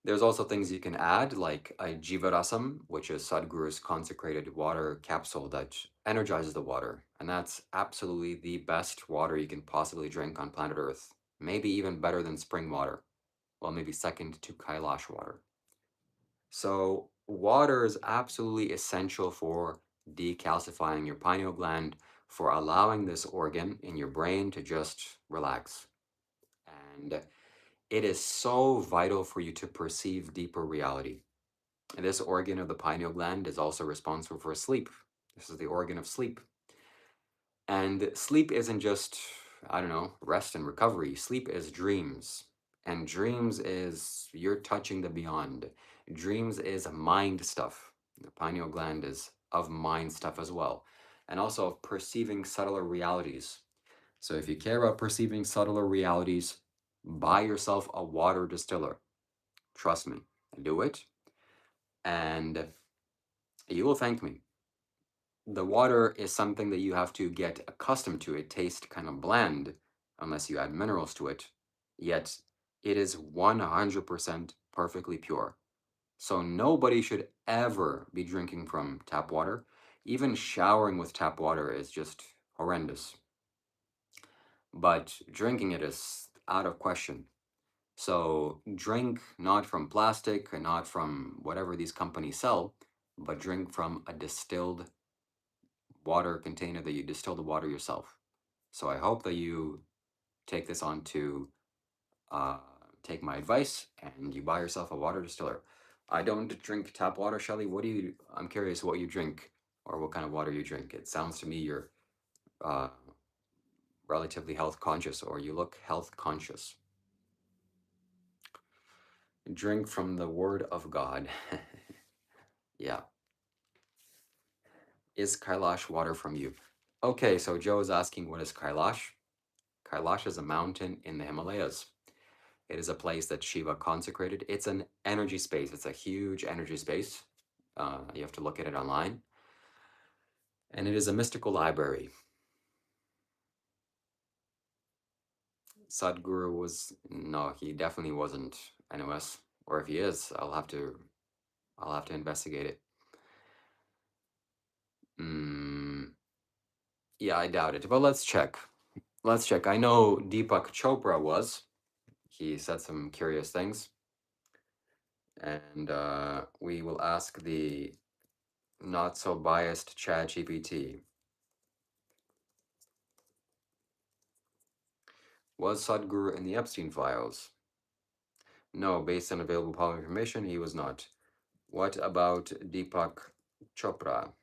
There's also things you can add, like a Jivarasam, which is Sadhguru's consecrated water capsule that energizes the water. And that's absolutely the best water you can possibly drink on planet Earth. Maybe even better than spring water. Well, maybe second to Kailash water. So water is absolutely essential for decalcifying your pineal gland, for allowing this organ in your brain to just relax. And it is so vital for you to perceive deeper reality. And this organ of the pineal gland is also responsible for sleep. This is the organ of sleep. And sleep isn't just, I don't know, rest and recovery. Sleep is dreams. And dreams is you're touching the beyond. Dreams is mind stuff. The pineal gland is of mind stuff as well. And also of perceiving subtler realities. So if you care about perceiving subtler realities, buy yourself a water distiller. Trust me, do it. And you will thank me. The water is something that you have to get accustomed to. It tastes kind of bland unless you add minerals to it, yet it is 100% perfectly pure. So nobody should ever be drinking from tap water. Even showering with tap water is just horrendous. But drinking it is out of question. So drink not from plastic and not from whatever these companies sell, but drink from a distilled water container that you distill the water yourself. So I hope that you take this on to take my advice and you buy yourself a water distiller. I don't drink tap water, Shelly. What do you? I'm curious what you drink or what kind of water you drink. It sounds to me you're uh, relatively health conscious or you look health conscious. Drink from the word of God. Yeah. Is Kailash water from you? Okay, so Joe is asking what is Kailash? Kailash is a mountain in the Himalayas. It is a place that Shiva consecrated. It's an energy space. It's a huge energy space. You have to look at it online. And it is a mystical library. Sadhguru was, no, he definitely wasn't NOS. Or if he is, I'll have to investigate it. Yeah, I doubt it. But let's check. Let's check. I know Deepak Chopra was. He said some curious things. And we will ask the not so biased ChatGPT. Was Sadhguru in the Epstein files? No, based on available public information, he was not. What about Deepak Chopra?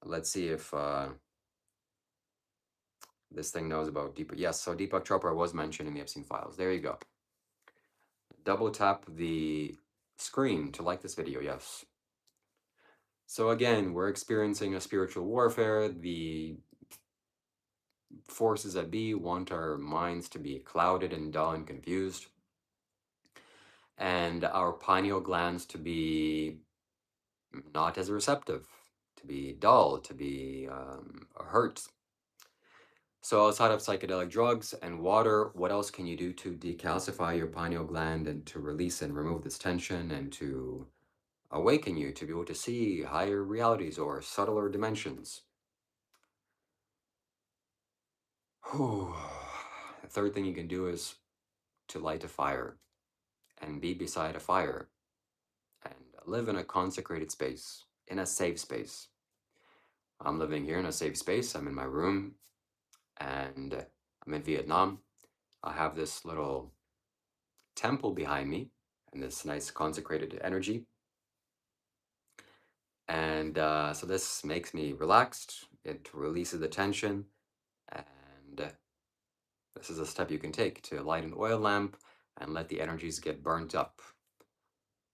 Let's see if this thing knows about Deepak. Yes, so Deepak Chopra was mentioned in the Epstein files. There you go. Double tap the screen to like this video, yes. So again, we're experiencing a spiritual warfare. The forces that be want our minds to be clouded and dull and confused, and our pineal glands to be not as receptive, to be dull, to be hurt. So outside of psychedelic drugs and water, what else can you do to decalcify your pineal gland and to release and remove this tension and to awaken you to be able to see higher realities or subtler dimensions? The third thing you can do is to light a fire and be beside a fire and live in a consecrated space, in a safe space. I'm living here in a safe space. I'm in my room and I'm in Vietnam. I have this little temple behind me and this nice consecrated energy. And so this makes me relaxed. It releases the tension. And this is a step you can take to light an oil lamp and let the energies get burnt up.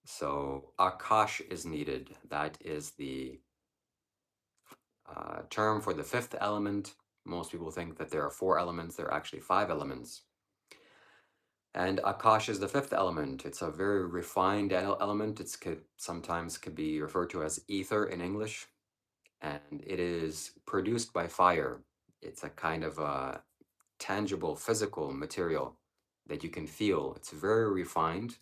So Akash is needed. That is the term for the fifth element. Most people think that there are four elements. There are actually five elements. And Akash is the fifth element. It's a very refined element. It's sometimes could be referred to as ether in English. And it is produced by fire. It's a kind of a tangible physical material that you can feel. It's very refined.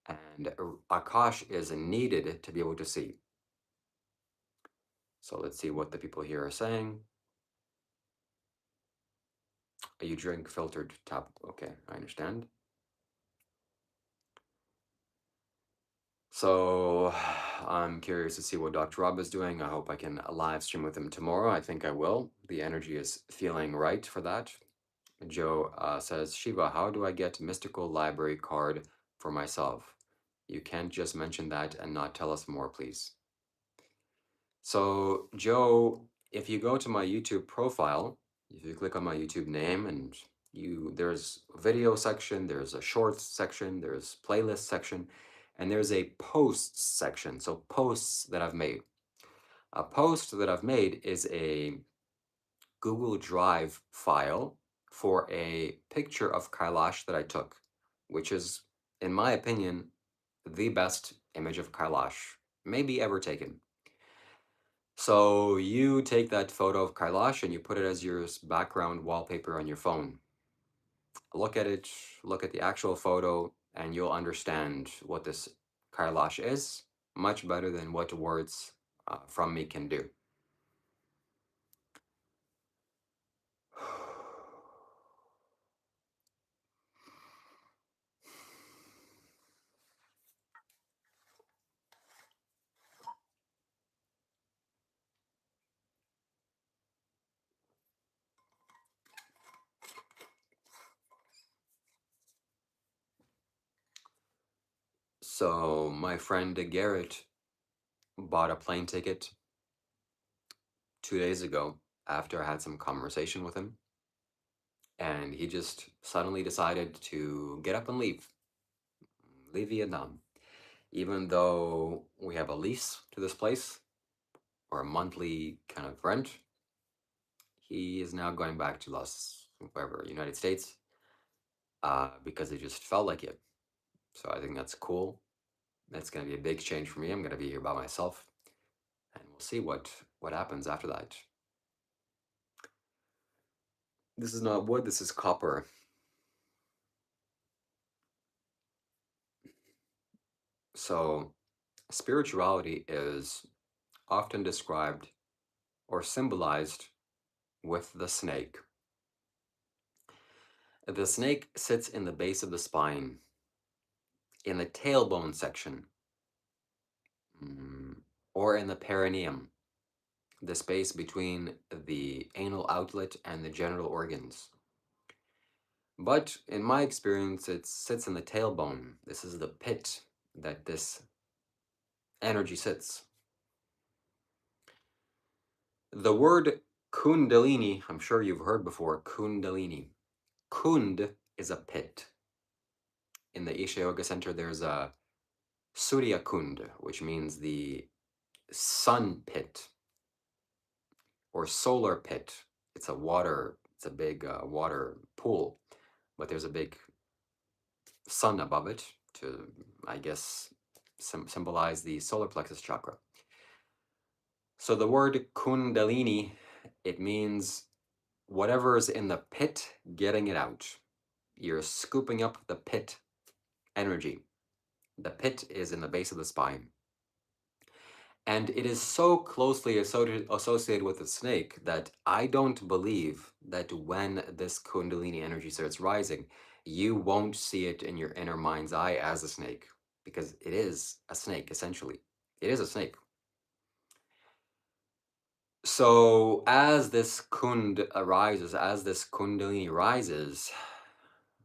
And Akash is needed to be able to see. So let's see what the people here are saying. You drink filtered tap. Okay, I understand. So I'm curious to see what Dr. Rob is doing. I hope I can live stream with him tomorrow. I think I will. The energy is feeling right for that. Joe says, Shiva, how do I get mystical library card for myself? You can't just mention that and not tell us more, please. So Joe, if you go to my YouTube profile, if you click on my YouTube name and there's a video section, there's a shorts section, there's playlist section, and there's a posts section. So posts that I've made. A post that I've made is a Google Drive file for a picture of Kailash that I took, which is, in my opinion, the best image of Kailash maybe ever taken. So you take that photo of Kailash and you put it as your background wallpaper on your phone. Look at it, look at the actual photo, and you'll understand what this Kailash is much better than what words from me can do. So my friend Garrett bought a plane ticket 2 days ago after I had some conversation with him. And he just suddenly decided to get up and leave Vietnam. Even though we have a lease to this place or a monthly kind of rent, he is now going back to United States, because it just felt like it. So I think that's cool. That's going to be a big change for me. I'm going to be here by myself, and we'll see what happens after that. This is not wood, this is copper. So spirituality is often described or symbolized with the snake. The snake sits in the base of the spine, in the tailbone section, or in the perineum, the space between the anal outlet and the genital organs. But in my experience, it sits in the tailbone. This is the pit that this energy sits. The word Kundalini, I'm sure you've heard before, Kundalini. Kund is a pit. In the Isha Yoga Center, there's a Surya Kund, which means the sun pit or solar pit. It's a big water pool, but there's a big sun above it to, I guess, symbolize the solar plexus chakra. So the word Kundalini, it means whatever is in the pit, getting it out. You're scooping up the pit energy. The pit is in the base of the spine. And it is so closely associated with the snake that I don't believe that when this Kundalini energy starts rising, you won't see it in your inner mind's eye as a snake, because it is a snake, essentially. It is a snake. So as this arises, as this Kundalini rises,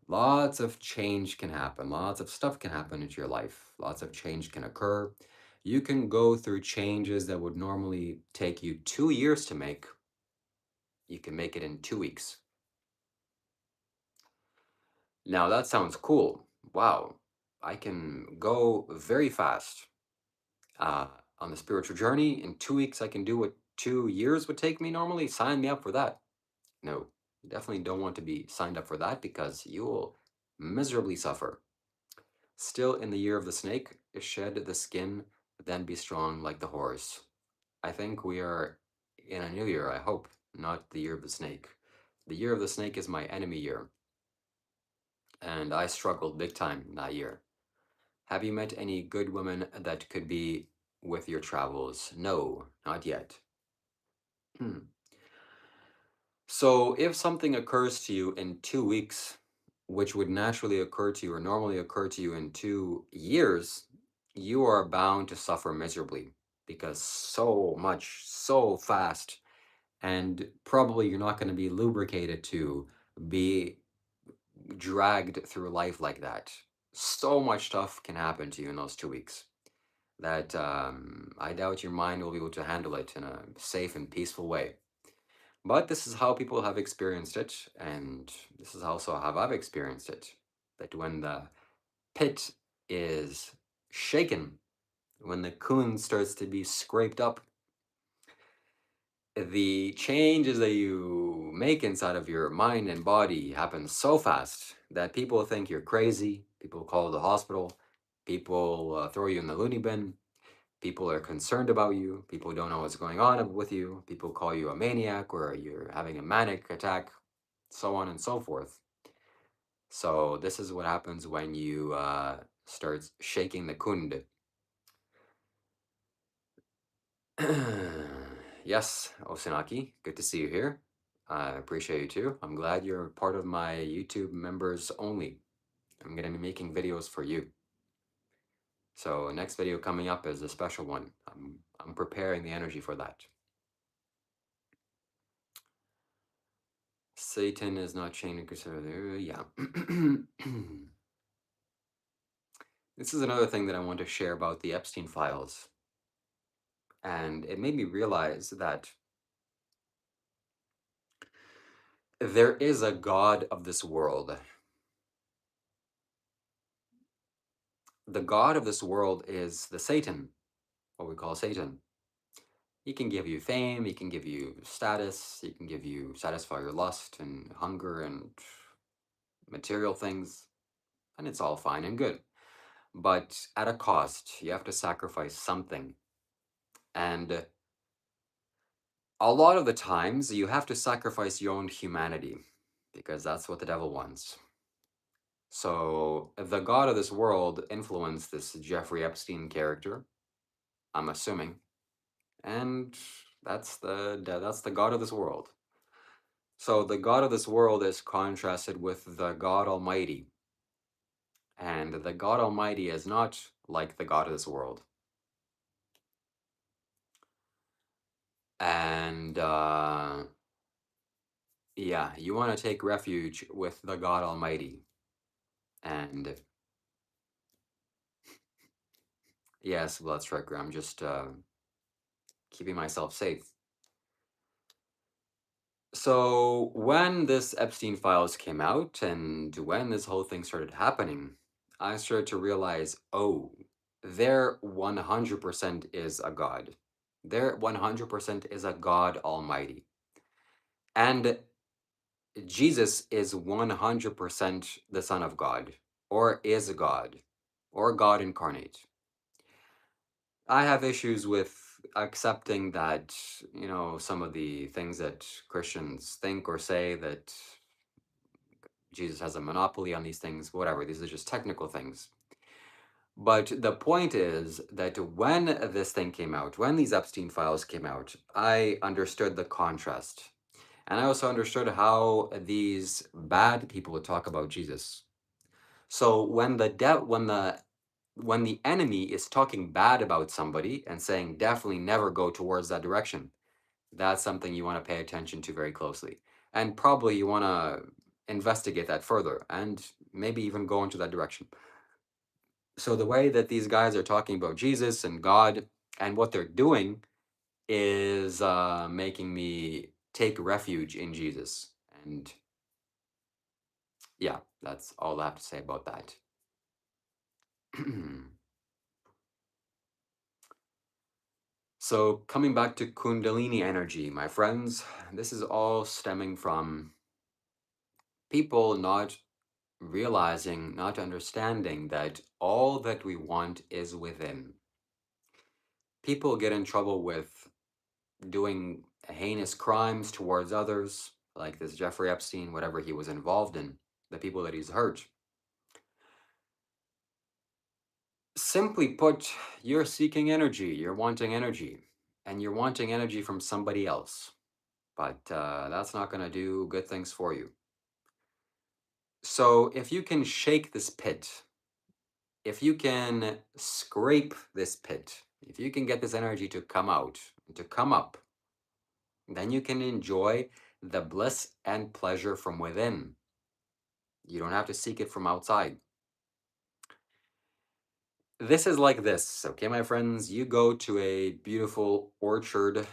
lots of change can happen. Lots of stuff can happen into your life. Lots of change can occur. You can go through changes that would normally take you 2 years to make. You can make it in 2 weeks. Now that sounds cool. Wow. I can go very fast on the spiritual journey. In 2 weeks, I can do what 2 years would take me normally. Sign me up for that. No, you definitely don't want to be signed up for that because you will miserably suffer. Still in the year of the snake, shed the skin, then be strong like the horse. I think we are in a new year, I hope, not the year of the snake. The year of the snake is my enemy year, and I struggled big time that year. Have you met any good women that could be with your travels? No, not yet. So if something occurs to you in 2 weeks, which would naturally occur to you or normally occur to you in 2 years, you are bound to suffer miserably because so much, so fast, and probably you're not going to be lubricated to be dragged through life like that. So much stuff can happen to you in those 2 weeks that I doubt your mind will be able to handle it in a safe and peaceful way. But this is how people have experienced it, and this is also how I've experienced it. That when the pit is shaken, when the coon starts to be scraped up, the changes that you make inside of your mind and body happen so fast that people think you're crazy. People call the hospital. People throw you in the loony bin. People are concerned about you. People don't know what's going on with you. People call you a maniac or you're having a manic attack, so on and so forth. So this is what happens when you start shaking the kund. Yes, Osanaki, good to see you here. I appreciate you too. I'm glad you're part of my YouTube members only. I'm going to be making videos for you. So next video coming up is a special one. I'm preparing the energy for that. Satan is not chaining conservative. Yeah. This is another thing that I want to share about the Epstein files. And it made me realize that there is a God of this world. The God of this world is the Satan, what we call Satan. He can give you fame, he can give you status, he can give you satisfy your lust and hunger and material things, and it's all fine and good. But at a cost, you have to sacrifice something. And a lot of the times, you have to sacrifice your own humanity because that's what the devil wants. So the God of this world influenced this Jeffrey Epstein character, I'm assuming, and that's the God of this world. So the God of this world is contrasted with the God Almighty, and the God Almighty is not like the God of this world. And yeah, you want to take refuge with the God Almighty, and yes, Blood Striker, I'm just keeping myself safe. So when this Epstein files came out and when this whole thing started happening, I started to realize, oh, there 100% is a God. There 100% is a God Almighty. And Jesus is 100% the Son of God, or is God, or God incarnate. I have issues with accepting that, some of the things that Christians think or say, that Jesus has a monopoly on these things, whatever. These are just technical things. But the point is that when this thing came out, when these Epstein files came out, I understood the contrast. And I also understood how these bad people would talk about Jesus. So when the enemy is talking bad about somebody and saying definitely never go towards that direction, that's something you want to pay attention to very closely. And probably you want to investigate that further and maybe even go into that direction. So the way that these guys are talking about Jesus and God and what they're doing is making me take refuge in Jesus. And yeah, that's all I have to say about that. So coming back to Kundalini energy, my friends, this is all stemming from people not realizing, not understanding that all that we want is within. People get in trouble with doing heinous crimes towards others, like this Jeffrey Epstein, whatever he was involved in, the people that he's hurt. Simply put, you're seeking energy, you're wanting energy, and you're wanting energy from somebody else. But that's not going to do good things for you. So if you can shake this pit, if you can scrape this pit, if you can get this energy to come out, to come up, then you can enjoy the bliss and pleasure from within. You don't have to seek it from outside. This is like this, okay, my friends? You go to a beautiful orchard,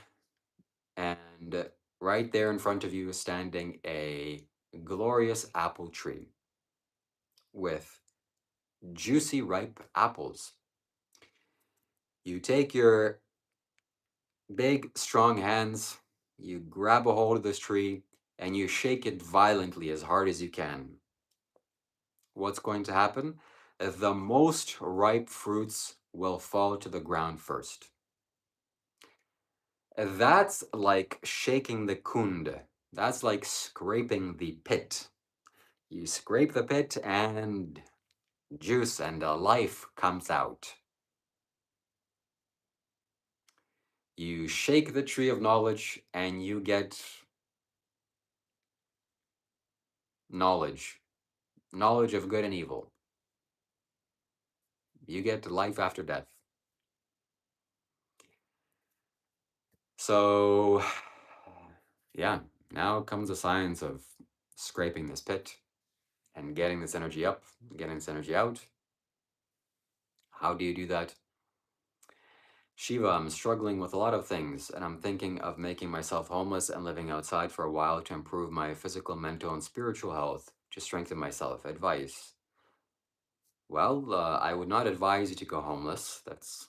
and right there in front of you is standing a glorious apple tree with juicy, ripe apples. You take your big, strong hands, you grab a hold of this tree, and you shake it violently as hard as you can. What's going to happen? The most ripe fruits will fall to the ground first. That's like shaking the kund. That's like scraping the pit. You scrape the pit and juice and life comes out. You shake the tree of knowledge and you get knowledge. Knowledge of good and evil. You get life after death. So, yeah, now comes the science of scraping this pit and getting this energy up, getting this energy out. How do you do that? Shiva, I'm struggling with a lot of things, and I'm thinking of making myself homeless and living outside for a while to improve my physical, mental, and spiritual health, to strengthen myself. Advice. Well, I would not advise you to go homeless. That's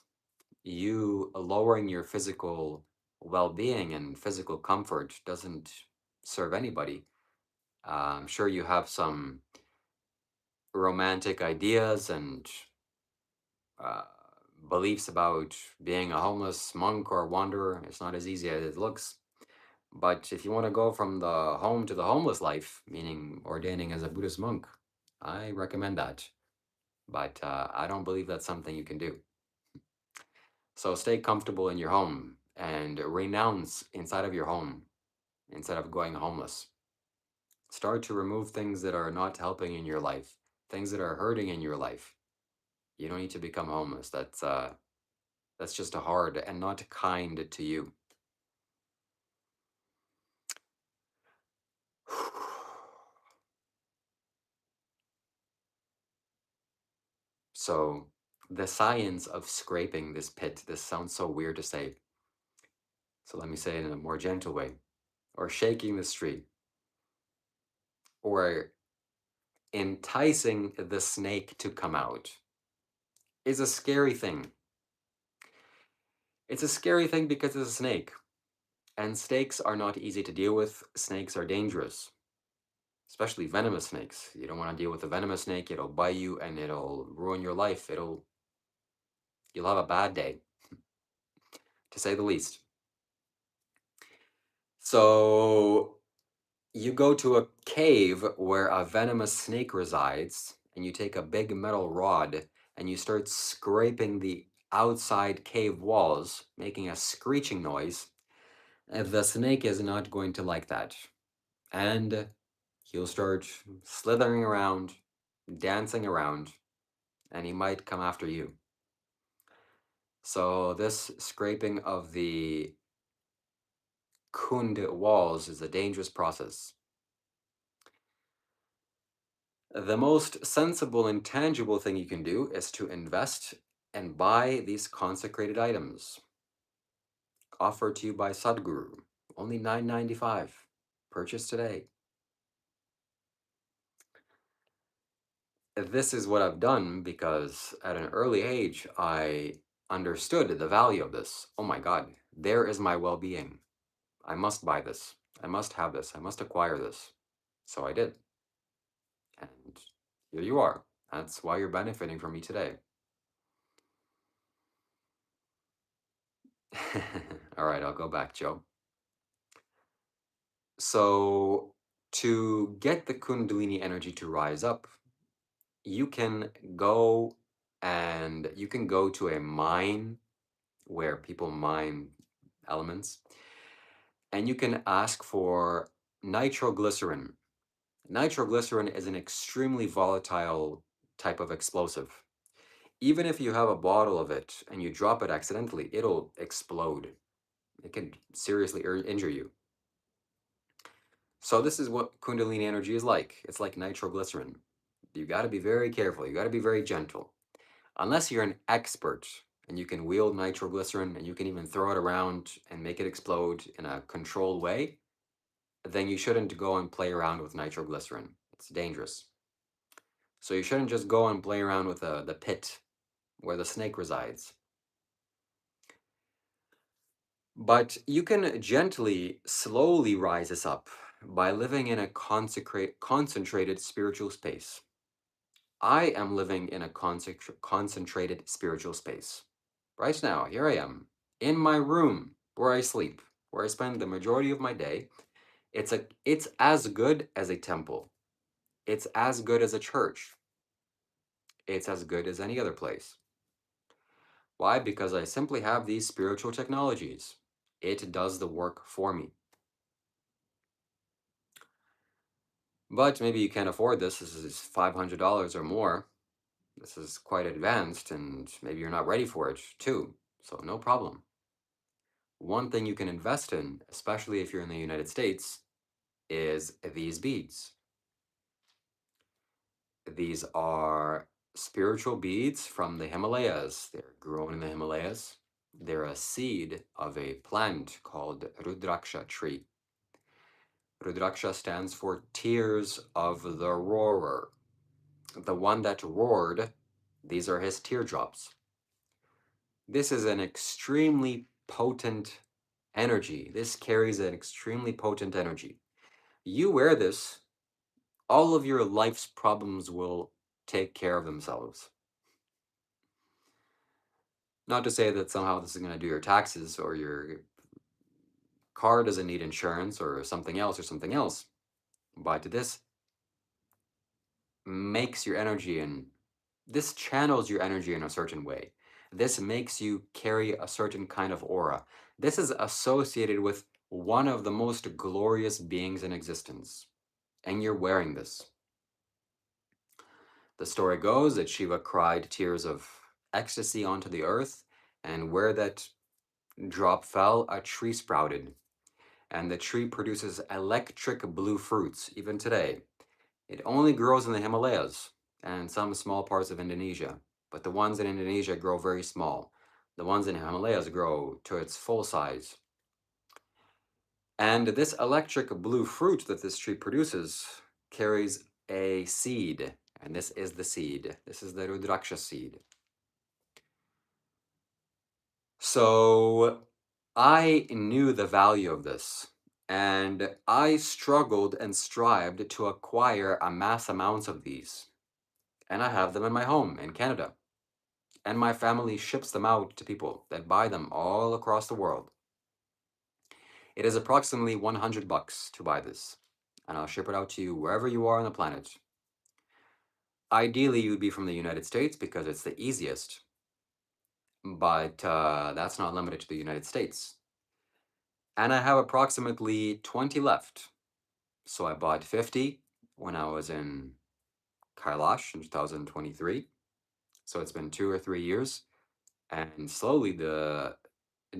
you lowering your physical well-being and physical comfort doesn't serve anybody. I'm sure you have some romantic ideas and uh, beliefs about being a homeless monk or wanderer. It's not as easy as it looks. But if you want to go from the home to the homeless life, meaning ordaining as a Buddhist monk, I recommend that. But I don't believe that's something you can do. So stay comfortable in your home and renounce inside of your home instead of going homeless. Start to remove things that are not helping in your life, things that are hurting in your life. You don't need to become homeless. That's just hard and not kind to you. So the science of scraping this pit, this sounds so weird to say. So let me say it in a more gentle way. Or shaking the tree. Or enticing the snake to come out is a scary thing. It's a scary thing because it's a snake. And snakes are not easy to deal with. Snakes are dangerous, especially venomous snakes. You don't want to deal with a venomous snake. It'll bite you and it'll ruin your life. You'll have a bad day, to say the least. So you go to a cave where a venomous snake resides, and you take a big metal rod and you start scraping the outside cave walls, making a screeching noise. And the snake is not going to like that. And he'll start slithering around, dancing around, and he might come after you. So this scraping of the Kund walls is a dangerous process. The most sensible and tangible thing you can do is to invest and buy these consecrated items offered to you by Sadhguru. Only $9.95. Purchase today. This is what I've done because at an early age, I understood the value of this. Oh my God, there is my well-being. I must buy this. I must have this. I must acquire this. So I did. And here you are. That's why you're benefiting from me today. All right, I'll go back, Joe. So to get the Kundalini energy to rise up, you can go to a mine where people mine elements, and you can ask for nitroglycerin. Nitroglycerin is an extremely volatile type of explosive. Even if you have a bottle of it and you drop it accidentally, it'll explode. It can seriously injure you. So this is what Kundalini energy is like. It's like nitroglycerin. You got to be very careful. You got to be very gentle. Unless you're an expert and you can wield nitroglycerin and you can even throw it around and make it explode in a controlled way, then you shouldn't go and play around with nitroglycerin. It's dangerous. So you shouldn't just go and play around with the pit where the snake resides. But you can gently, slowly rise this up by living in a concentrated spiritual space. I am living in a concentrated spiritual space. Right now, here I am, in my room where I sleep, where I spend the majority of my day. It's as good as a temple. It's as good as a church. It's as good as any other place. Why? Because I simply have these spiritual technologies. It does the work for me. But maybe you can't afford this. This is $500 or more. This is quite advanced, and maybe you're not ready for it too. So no problem. One thing you can invest in, especially if you're in the United States, is these beads. These are spiritual beads from the Himalayas. They're grown in the Himalayas. They're a seed of a plant called Rudraksha tree. Rudraksha stands for tears of the roarer. The one that roared, these are his teardrops. This is an extremely potent energy. This carries an extremely potent energy. You wear this, all of your life's problems will take care of themselves. Not to say that somehow this is going to do your taxes or your car doesn't need insurance or something else, but this makes your energy and this channels your energy in a certain way. This makes you carry a certain kind of aura. This is associated with one of the most glorious beings in existence, and you're wearing this. The story goes that Shiva cried tears of ecstasy onto the earth, and where that drop fell, a tree sprouted, and the tree produces electric blue fruits even today. It only grows in the Himalayas and some small parts of Indonesia, but the ones in Indonesia grow very small. The ones in the Himalayas grow to its full size. And this electric blue fruit that this tree produces carries a seed, and this is the seed. This is the Rudraksha seed. So I knew the value of this, and I struggled and strived to acquire a mass amounts of these. And I have them in my home in Canada. And my family ships them out to people that buy them all across the world. It is approximately 100 bucks to buy this, and I'll ship it out to you wherever you are on the planet. Ideally, you would be from the United States because it's the easiest, but that's not limited to the United States. And I have approximately 20 left. So I bought 50 when I was in Kailash in 2023. So it's been 2 or 3 years, and slowly the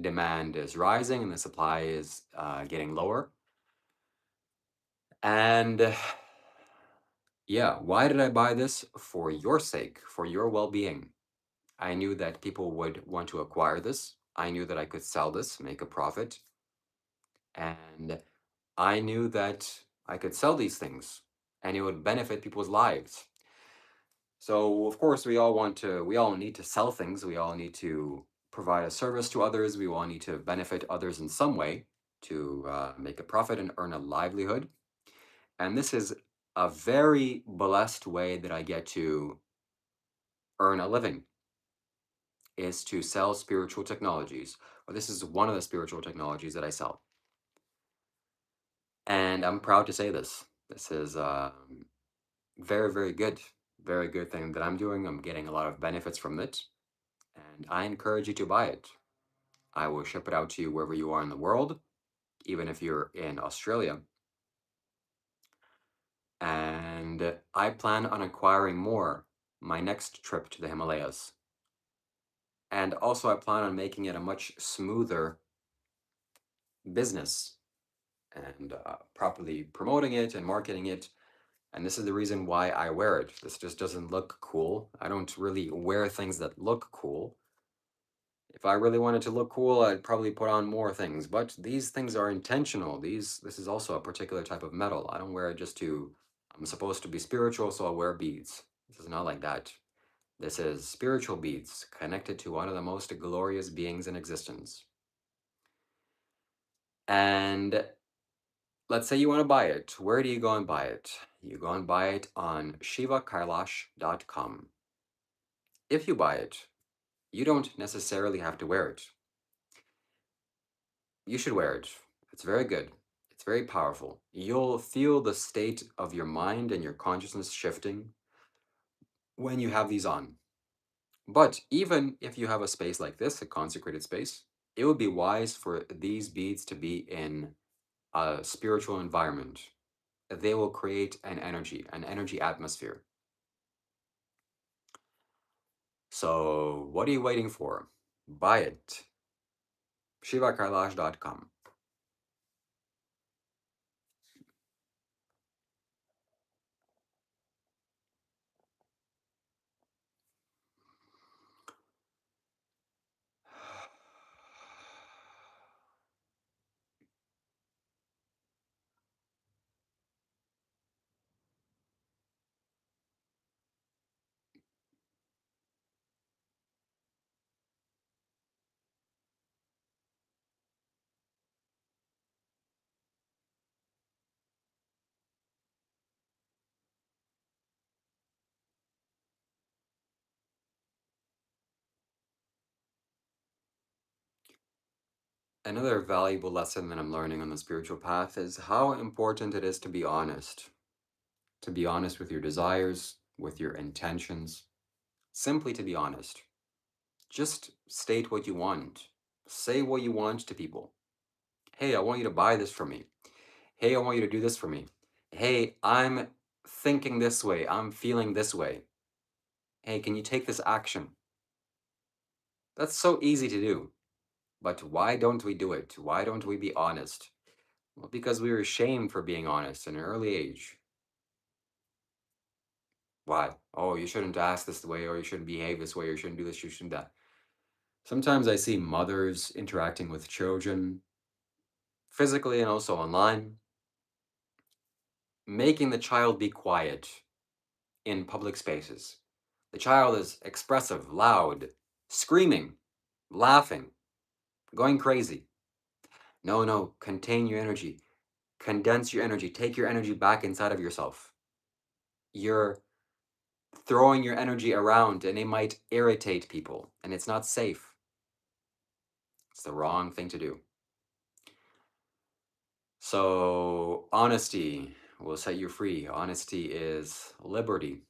demand is rising and the supply is getting lower. And yeah, why did I buy this? For your sake, for your well-being. I knew that people would want to acquire this. I knew that I could sell this, make a profit. And I knew that I could sell these things and it would benefit people's lives. So, of course, we all need to sell things. We all need to provide a service to others. We all need to benefit others in some way to make a profit and earn a livelihood. And this is a very blessed way that I get to earn a living, is to sell spiritual technologies. Well, this is one of the spiritual technologies that I sell. And I'm proud to say this. This is very, very good thing that I'm doing. I'm getting a lot of benefits from it. And I encourage you to buy it. I will ship it out to you wherever you are in the world, even if you're in Australia. And I plan on acquiring more my next trip to the Himalayas. And also, I plan on making it a much smoother business and properly promoting it and marketing it. And this is the reason why I wear it. This just doesn't look cool. I don't really wear things that look cool. If I really wanted to look cool, I'd probably put on more things. But these things are intentional. This is also a particular type of metal. I don't wear it just to, I'm supposed to be spiritual, so I'll wear beads. This is not like that. This is spiritual beads connected to one of the most glorious beings in existence. And let's say you want to buy it. Where do you go and buy it? You go and buy it on shivakailash.com. If you buy it, you don't necessarily have to wear it. You should wear it. It's very good. It's very powerful. You'll feel the state of your mind and your consciousness shifting when you have these on. But even if you have a space like this, a consecrated space, it would be wise for these beads to be in a spiritual environment. They will create an energy atmosphere. So what are you waiting for? Buy it. shivakailash.com. Another valuable lesson that I'm learning on the spiritual path is how important it is to be honest. To be honest with your desires, with your intentions. Simply to be honest. Just state what you want. Say what you want to people. Hey, I want you to buy this for me. Hey, I want you to do this for me. Hey, I'm thinking this way. I'm feeling this way. Hey, can you take this action? That's so easy to do. But why don't we do it? Why don't we be honest? Well, because we were shamed for being honest in an early age. Why? Oh, you shouldn't ask this way, or you shouldn't behave this way, or you shouldn't do this, you shouldn't that. Sometimes I see mothers interacting with children, physically and also online, making the child be quiet in public spaces. The child is expressive, loud, screaming, laughing. going crazy. No, no, contain your energy, condense your energy, take your energy back inside of yourself. You're throwing your energy around and it might irritate people, and it's not safe. It's the wrong thing to do. So, honesty will set you free. Honesty is liberty.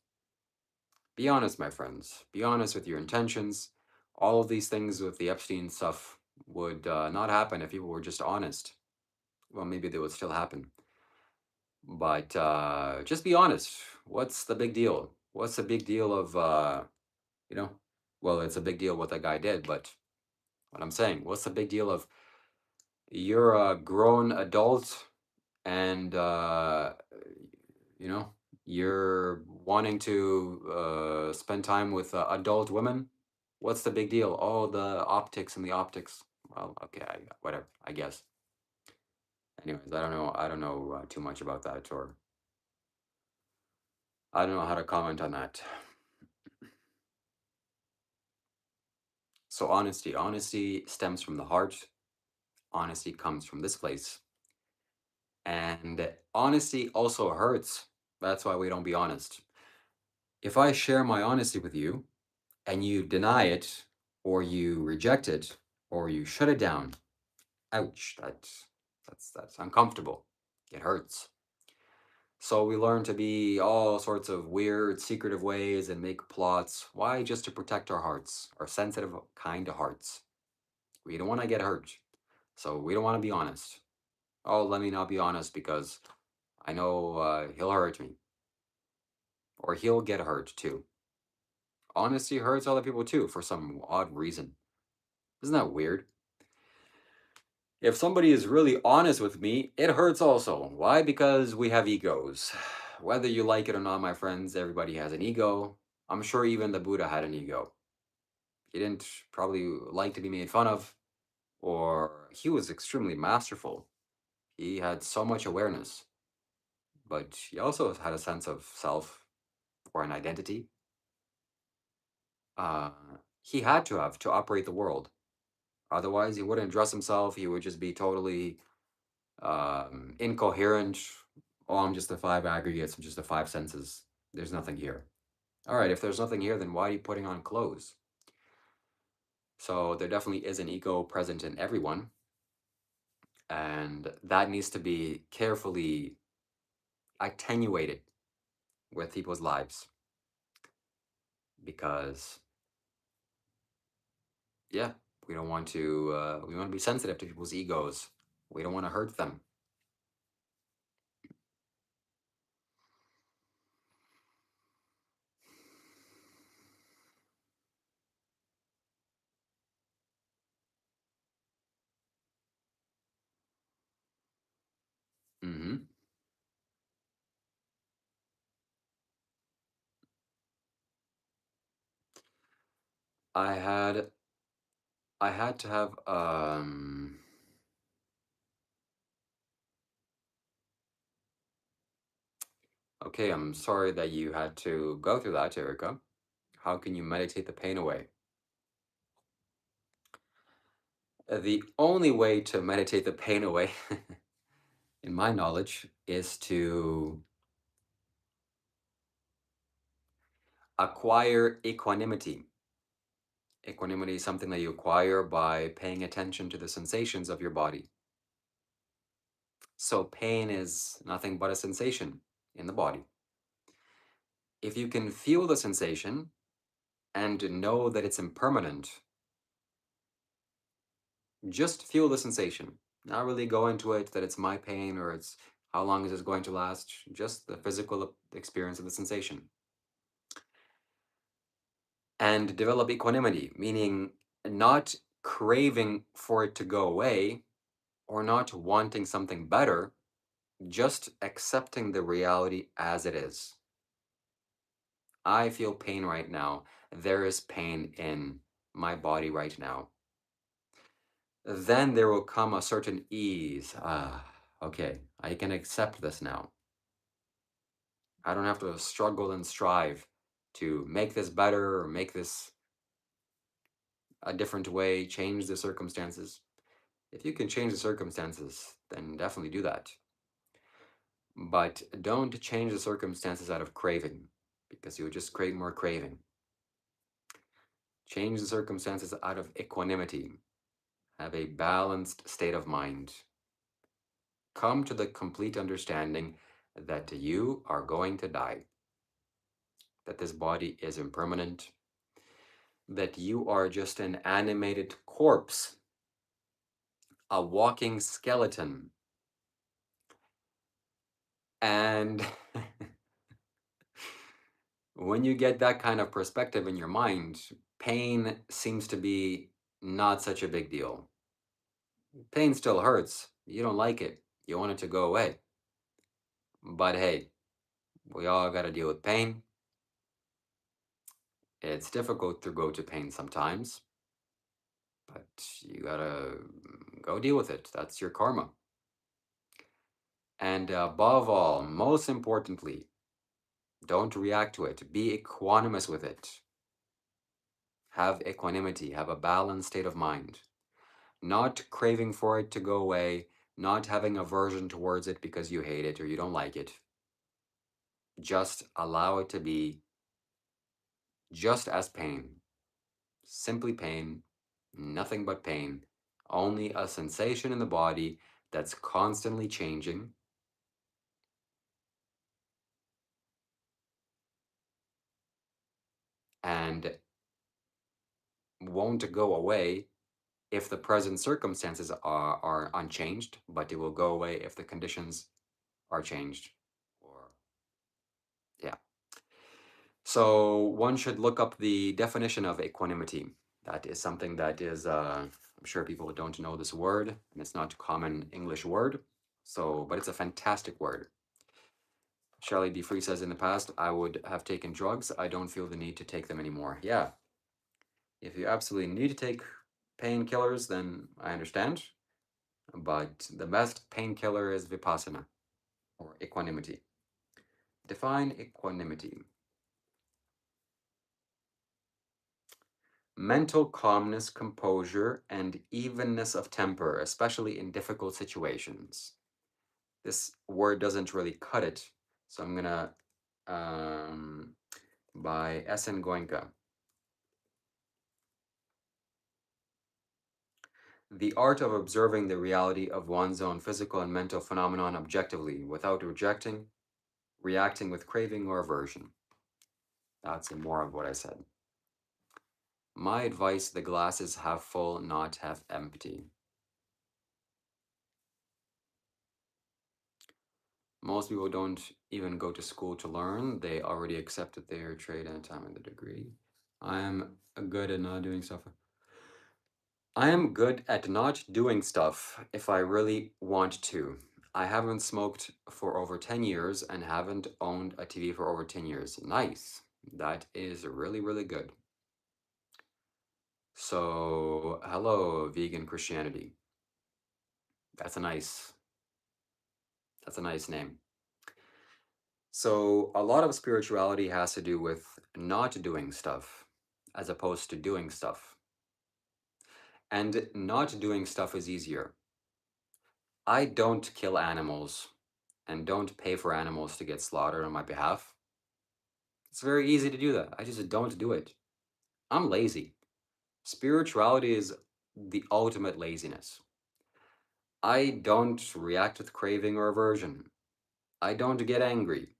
Be honest, my friends. Be honest with your intentions. All of these things with the Epstein stuff would not happen if people were just honest. Well, maybe they would still happen. But just be honest. What's the big deal? What's the big deal of, you know, well, it's a big deal what that guy did, but what I'm saying, what's the big deal of you're a grown adult and, you know, you're wanting to spend time with adult women? What's the big deal? Oh, the optics and the optics. Well, okay, whatever, I guess. Anyways, I don't know too much about that, or I don't know how to comment on that. So honesty stems from the heart. Honesty comes from this place. And honesty also hurts. That's why we don't be honest. If I share my honesty with you and you deny it, or you reject it, or you shut it down, ouch, that's uncomfortable. It hurts. So we learn to be all sorts of weird, secretive ways and make plots. Why? Just to protect our hearts, our sensitive, kind hearts. We don't want to get hurt. So we don't want to be honest. Oh, let me not be honest because I know he'll hurt me. Or he'll get hurt too. Honesty hurts other people too for some odd reason. Isn't that weird? If somebody is really honest with me, it hurts also. Why? Because we have egos. Whether you like it or not, my friends, everybody has an ego. I'm sure even the Buddha had an ego. He didn't probably like to be made fun of, or he was extremely masterful. He had so much awareness, but he also had a sense of self or an identity. Uh, he had to have to operate the world. Otherwise, he wouldn't dress himself. He would just be totally incoherent. Oh, I'm just the five aggregates. I'm just the five senses. There's nothing here. All right, if there's nothing here, then why are you putting on clothes? So there definitely is an ego present in everyone. And that needs to be carefully attenuated with people's lives. Because, yeah, we want to be sensitive to people's egos. We don't want to hurt them. Hmm. I had I had to have okay, I'm sorry that you had to go through that, Erica. How can you meditate the pain away? The only way to meditate the pain away, in my knowledge, is to acquire equanimity. Equanimity is something that you acquire by paying attention to the sensations of your body. So pain is nothing but a sensation in the body. If you can feel the sensation and know that it's impermanent, just feel the sensation. Not really go into it that it's my pain or it's how long is this going to last, just the physical experience of the sensation. And develop equanimity, meaning not craving for it to go away or not wanting something better, just accepting the reality as it is. I feel pain right now. There is pain in my body right now. Then there will come a certain ease. Ah, okay, I can accept this now. I don't have to struggle and strive to make this better or make this a different way, change the circumstances. If you can change the circumstances, then definitely do that. But don't change the circumstances out of craving, because you'll just create more craving. Change the circumstances out of equanimity. Have a balanced state of mind. Come to the complete understanding that you are going to die, that this body is impermanent, that you are just an animated corpse, a walking skeleton. And when you get that kind of perspective in your mind, pain seems to be not such a big deal. Pain still hurts. You don't like it. You want it to go away. But hey, we all got to deal with pain. It's difficult to go to pain sometimes, but you got to go deal with it. That's your karma. And above all, most importantly, don't react to it. Be equanimous with it. Have equanimity. Have a balanced state of mind. Not craving for it to go away. Not having aversion towards it because you hate it or you don't like it. Just allow it to be just as pain. Simply pain. Nothing but pain. Only a sensation in the body that's constantly changing. And won't go away if the present circumstances are unchanged, but it will go away if the conditions are changed. Or yeah. So one should look up the definition of equanimity. That is something that is, I'm sure people don't know this word, and it's not a common English word. So, but it's a fantastic word. Shelley B. Free says, in the past, I would have taken drugs. I don't feel the need to take them anymore. Yeah. If you absolutely need to take painkillers, then I understand. But the best painkiller is vipassana, or equanimity. Define equanimity. Mental calmness, composure, and evenness of temper, especially in difficult situations. This word doesn't really cut it, so I'm gonna by S.N. Goenka. The art of observing the reality of one's own physical and mental phenomenon objectively, without rejecting, reacting with craving or aversion. That's more of what I said. My advice, the glass is half full, not half empty. Most people don't even go to school to learn. They already accepted their trade and time and the degree. I am good at not doing stuff. I am good at not doing stuff if I really want to. I haven't smoked for over 10 years and haven't owned a TV for over 10 years. Nice. That is really, really good. So, hello, vegan Christianity. That's a nice name. So, a lot of spirituality has to do with not doing stuff as opposed to doing stuff. And not doing stuff is easier. I don't kill animals and don't pay for animals to get slaughtered on my behalf. It's very easy to do that. I just don't do it. I'm lazy. Spirituality is the ultimate laziness. I don't react with craving or aversion. I don't get angry.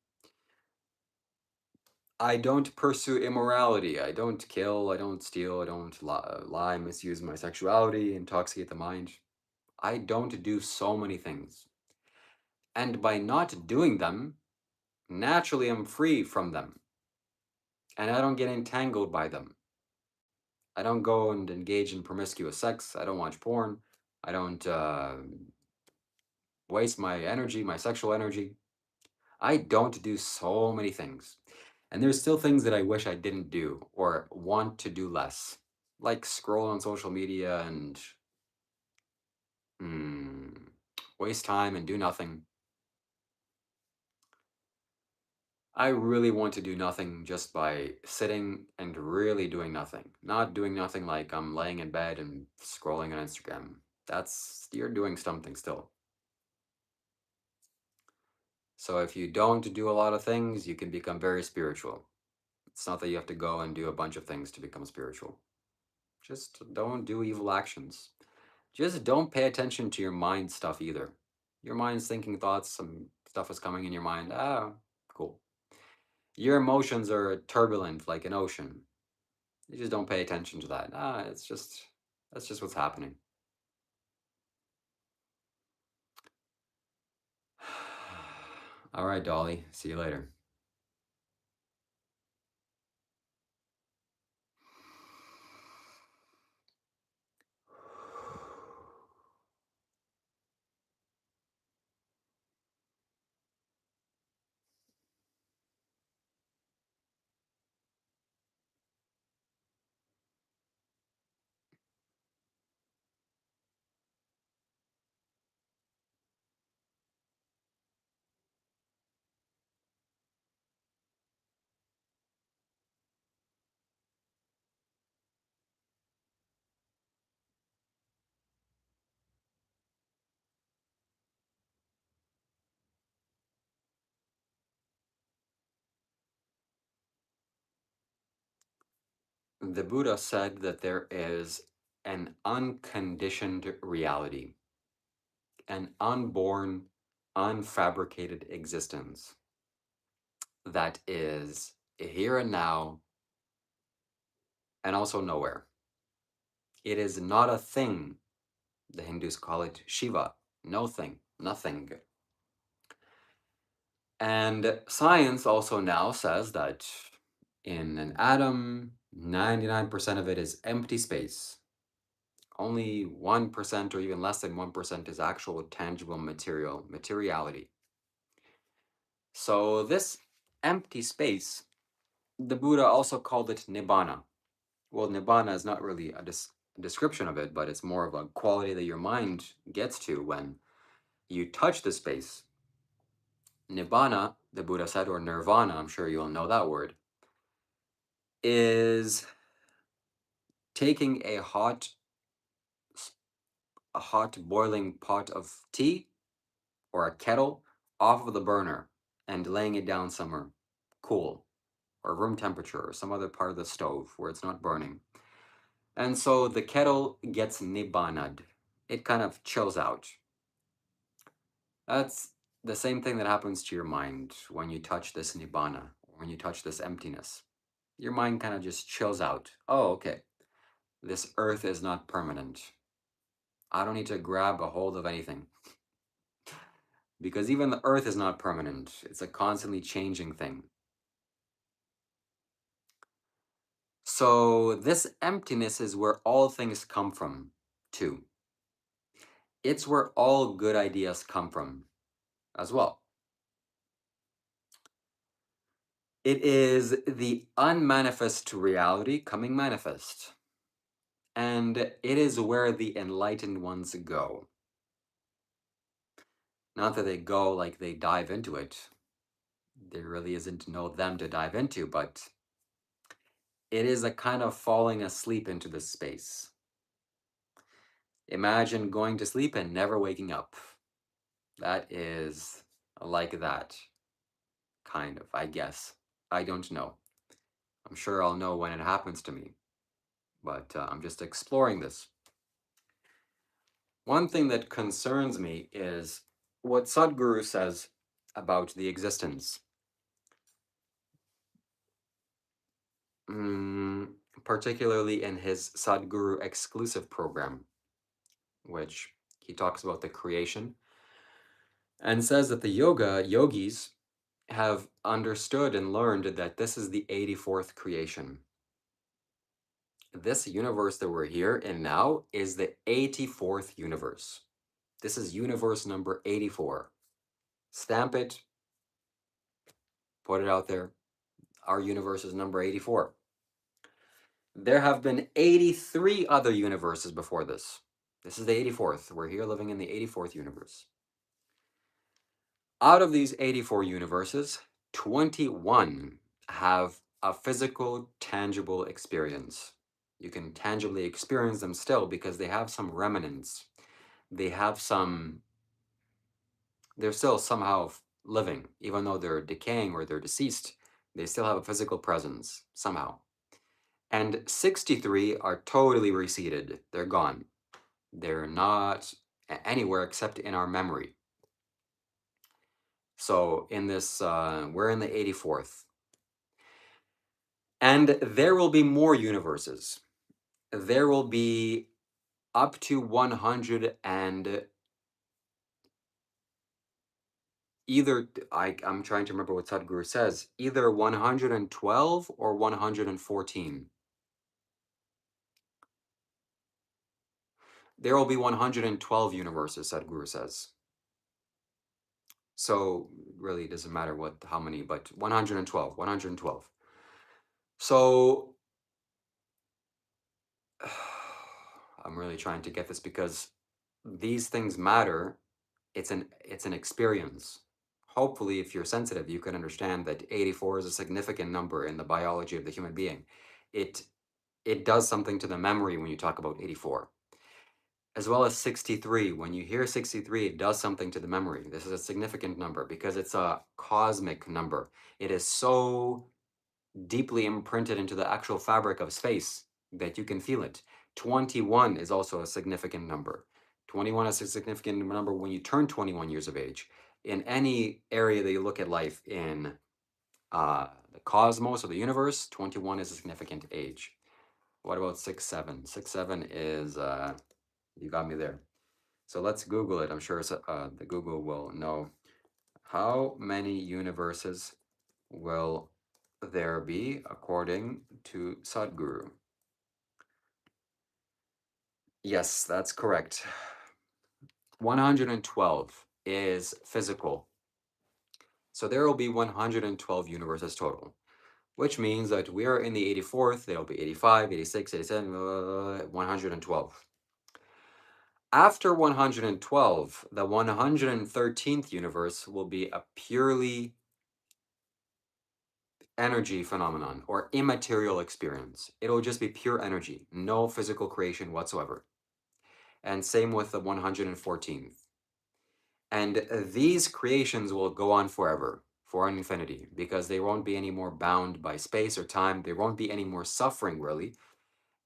I don't pursue immorality. I don't kill. I don't steal. I don't lie, misuse my sexuality, intoxicate the mind. I don't do so many things. And by not doing them, naturally I'm free from them. And I don't get entangled by them. I don't go and engage in promiscuous sex. I don't watch porn. I don't waste my energy, my sexual energy. I don't do so many things. And there's still things that I wish I didn't do or want to do less, like scroll on social media and waste time and do nothing. I really want to do nothing just by sitting and really doing nothing. Not doing nothing like I'm laying in bed and scrolling on Instagram. you're doing something still. So if you don't do a lot of things, you can become very spiritual. It's not that you have to go and do a bunch of things to become spiritual. Just don't do evil actions. Just don't pay attention to your mind stuff either. Your mind's thinking thoughts, some stuff is coming in your mind. Ah, cool. Your emotions are turbulent like an ocean. You just don't pay attention to that. That's just what's happening. All right, Dolly. See you later. The Buddha said that there is an unconditioned reality, an unborn, unfabricated existence that is here and now and also nowhere. It is not a thing. The Hindus call it Shiva, no thing, nothing. And science also now says that in an atom, 99% of it is empty space. Only 1% or even less than 1% is actual tangible materiality. So this empty space, the Buddha also called it nibbana. Well, nibbana is not really a description of it, but it's more of a quality that your mind gets to when you touch the space. Nibbana, the Buddha said, or nirvana, I'm sure you'll know that word, is taking a hot boiling pot of tea or a kettle off of the burner and laying it down somewhere cool or room temperature or some other part of the stove where it's not burning. And so the kettle gets nibbanad. It kind of chills out. That's the same thing that happens to your mind when you touch this nibbana, when you touch this emptiness. Your mind kind of just chills out. Oh, okay. This earth is not permanent. I don't need to grab a hold of anything. Because even the earth is not permanent. It's a constantly changing thing. So this emptiness is where all things come from, too. It's where all good ideas come from as well. It is the unmanifest reality coming manifest. And it is where the enlightened ones go. Not that they go like they dive into it. There really isn't no them to dive into, but it is a kind of falling asleep into the space. Imagine going to sleep and never waking up. That is like that. Kind of, I guess. I don't know. I'm sure I'll know when it happens to me. But I'm just exploring this. One thing that concerns me is what Sadhguru says about the existence. Particularly in his Sadhguru exclusive program, which he talks about the creation and says that the yogis have understood and learned that this is the 84th creation. This universe that we're here in now is the 84th universe. This is universe number 84. Stamp it, put it out there. Our universe is number 84. There have been 83 other universes before this. This is the 84th. We're here living in the 84th universe. Out of these 84 universes, 21 have a physical, tangible experience. You can tangibly experience them still because they have some remnants. they have they're still somehow living, even though they're decaying or they're deceased, they still have a physical presence somehow. And 63 are totally receded. They're gone. They're not anywhere except in our memory. So in this, we're in the 84th. And there will be more universes. There will be up to 100 and I'm trying to remember what Sadhguru says, either 112 or 114. There will be 112 universes, Sadhguru says. So really it doesn't matter how many, but 112, 112. So I'm really trying to get this because these things matter. It's an experience. Hopefully, if you're sensitive, you can understand that 84 is a significant number in the biology of the human being. It does something to the memory when you talk about 84. As well as 63. When you hear 63, it does something to the memory. This is a significant number because it's a cosmic number. It is so deeply imprinted into the actual fabric of space that you can feel it. 21 is also a significant number. 21 is a significant number when you turn 21 years of age. In any area that you look at life in the cosmos or the universe, 21 is a significant age. What about 6-7? 6-7 is, you got me there. So let's Google it. I'm sure the Google will know. How many universes will there be according to Sadhguru? Yes, that's correct. 112 is physical. So there will be 112 universes total, which means that we are in the 84th, there will be 85, 86, 87, 112. After 112, the 113th universe will be a purely energy phenomenon or immaterial experience. It'll just be pure energy, no physical creation whatsoever. And same with the 114th. And these creations will go on forever, for an infinity, because they won't be any more bound by space or time. There won't be any more suffering, really.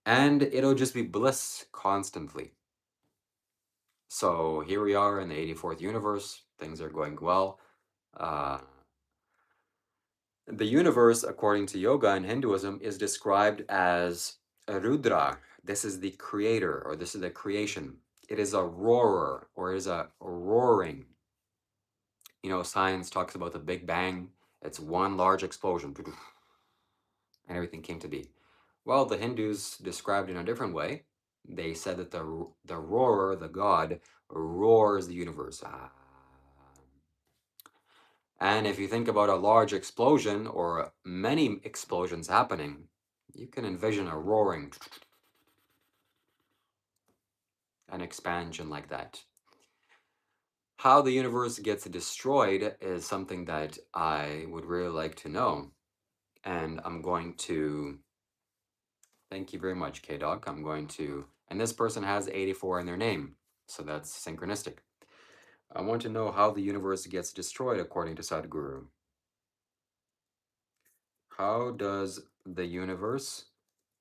And it'll just be bliss constantly. So here we are in the 84th universe. Things are going well. The universe, according to yoga and Hinduism, is described as Rudra. This is the creator, or this is the creation. It is a roarer, or it is a roaring. You know, science talks about the Big Bang. It's one large explosion, and everything came to be. Well, the Hindus described it in a different way. They said that the roarer, the god, roars the universe. And if you think about a large explosion or many explosions happening, you can envision a roaring, an expansion like that. How the universe gets destroyed is something that I would really like to know. And I'm going to, thank you very much, K-Dog. I'm going to, and this person has 84 in their name, so that's synchronistic. I want to know how the universe gets destroyed according to Sadhguru. How does the universe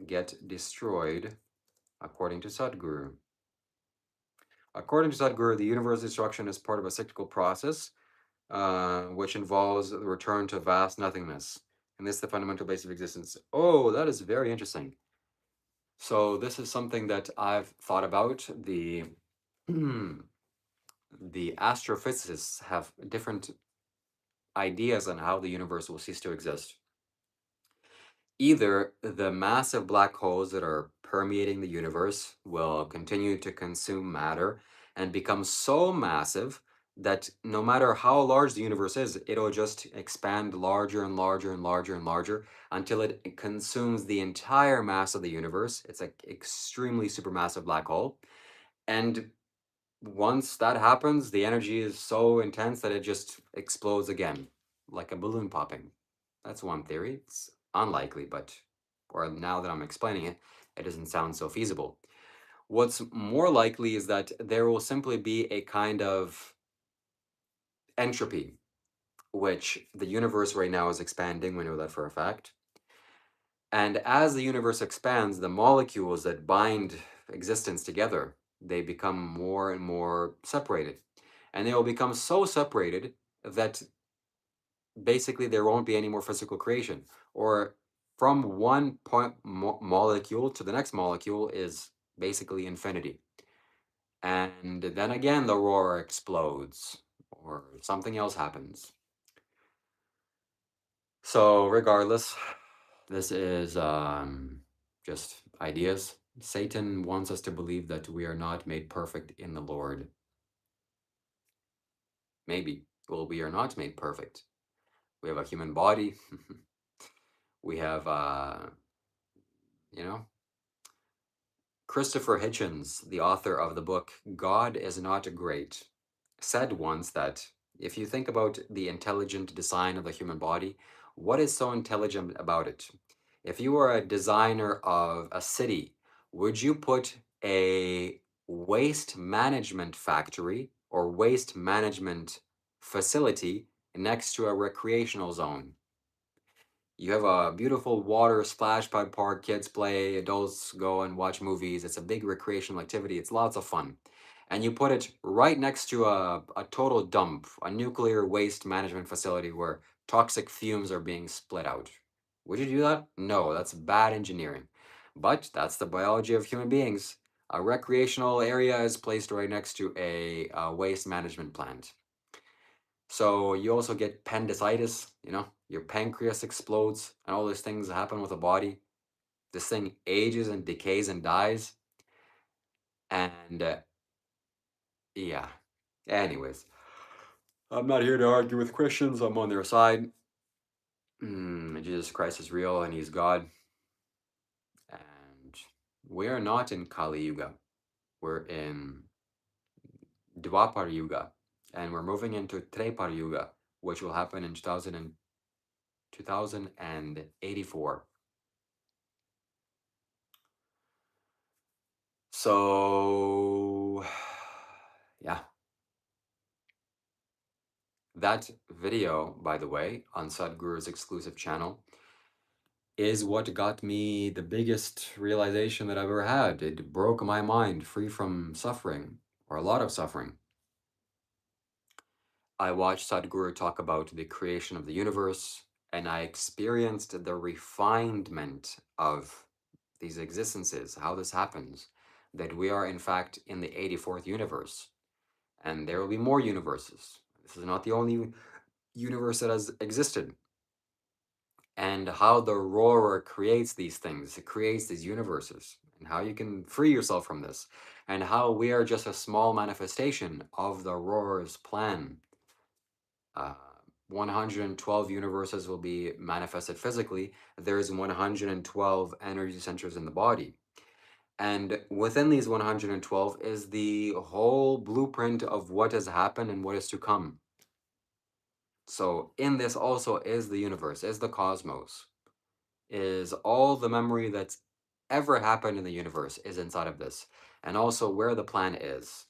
get destroyed according to Sadhguru? According to Sadhguru, the universe destruction is part of a cyclical process, which involves the return to vast nothingness. And this is the fundamental base of existence. Oh, that is very interesting. So this is something that I've thought about. The astrophysicists have different ideas on how the universe will cease to exist. Either the massive black holes that are permeating the universe will continue to consume matter and become so massive that no matter how large the universe is, it'll just expand larger and larger and larger and larger until it consumes the entire mass of the universe. It's an extremely supermassive black hole. And once that happens, the energy is so intense that it just explodes again, like a balloon popping. That's one theory. It's unlikely, but or now that I'm explaining it, it doesn't sound so feasible. What's more likely is that there will simply be a kind of entropy, which the universe right now is expanding. We know that for a fact. And as the universe expands, the molecules that bind existence together, they become more and more separated. And they will become so separated that basically there won't be any more physical creation. Or from one point molecule to the next molecule is basically infinity. And then again, the roar explodes or something else happens. So regardless, this is just ideas. Satan wants us to believe that we are not made perfect in the Lord. Maybe. Well, we are not made perfect. We have a human body. We have, you know, Christopher Hitchens, the author of the book God is Not Great, said once that if you think about the intelligent design of the human body, what is so intelligent about it? If you were a designer of a city, would you put a waste management factory or waste management facility next to a recreational zone? You have a beautiful water splash pad park, kids play, adults go and watch movies. It's a big recreational activity. It's lots of fun. And you put it right next to a total dump, a nuclear waste management facility where toxic fumes are being split out. Would you do that? No, that's bad engineering. But that's the biology of human beings. A recreational area is placed right next to a waste management plant. So you also get appendicitis, your pancreas explodes and all these things happen with the body. This thing ages and decays and dies. And yeah, anyways, I'm not here to argue with Christians. I'm on their side. Jesus Christ is real and he's God. And we are not in Kali Yuga. We're in Dwapar Yuga. And we're moving into Trepar Yuga, which will happen in 2084. So, yeah. That video, by the way, on Sadhguru's exclusive channel, is what got me the biggest realization that I've ever had. It broke my mind free from suffering, or a lot of suffering. I watched Sadhguru talk about the creation of the universe, and I experienced the refinement of these existences, how this happens, that we are in fact in the 84th universe. And there will be more universes. This is not the only universe that has existed. And how the roarer creates these things, it creates these universes, and how you can free yourself from this, and how we are just a small manifestation of the roarer's plan. 112 universes will be manifested physically. There's 112 energy centers in the body. And within these 112 is the whole blueprint of what has happened and what is to come. So in this also is the universe, is the cosmos, is all the memory that's ever happened in the universe is inside of this, and also where the plan is.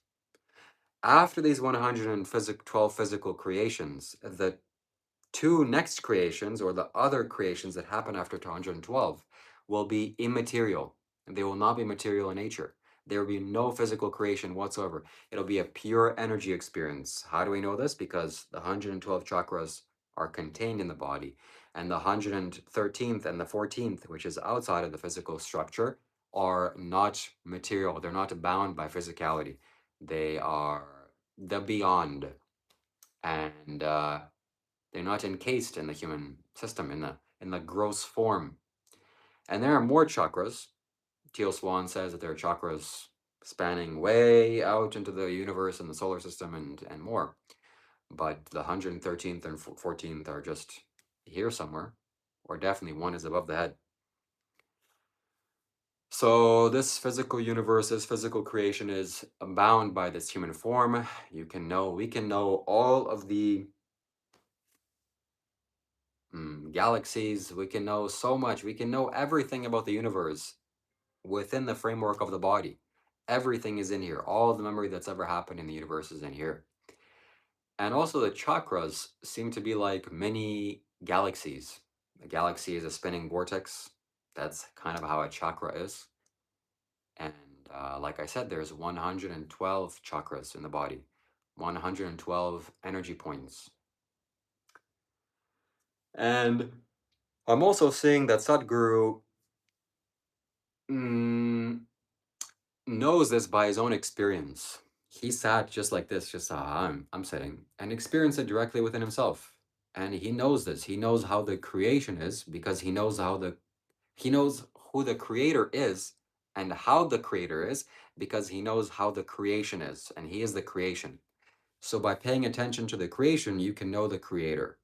After these 112 physical creations, the two next creations, or the other creations that happen after 212, will be immaterial. They will not be material in nature. There will be no physical creation whatsoever. It'll be a pure energy experience. How do we know this? Because the 112 chakras are contained in the body, and the 113th and the 14th, which is outside of the physical structure, are not material. They're not bound by physicality. They are the beyond. And they're not encased in the human system in the gross form. And there are more chakras. Teal Swan says that there are chakras spanning way out into the universe and the solar system and more. But the 113th and 14th are just here somewhere, or definitely one is above the head. So this physical universe, this physical creation is bound by this human form. We can know all of the galaxies. We can know so much. We can know everything about the universe within the framework of the body. Everything is in here. All the memory that's ever happened in the universe is in here. And also the chakras seem to be like mini galaxies. A galaxy is a spinning vortex. That's kind of how a chakra is. And like I said, there's 112 chakras in the body, 112 energy points. And I'm also seeing that Sadhguru knows this by his own experience. He sat just like this, just I'm sitting, and experienced it directly within himself. And he knows this. He knows how the creation is because he knows he knows who the creator is and how the creator is because he knows how the creation is, and he is the creation. So by paying attention to the creation, you can know the creator.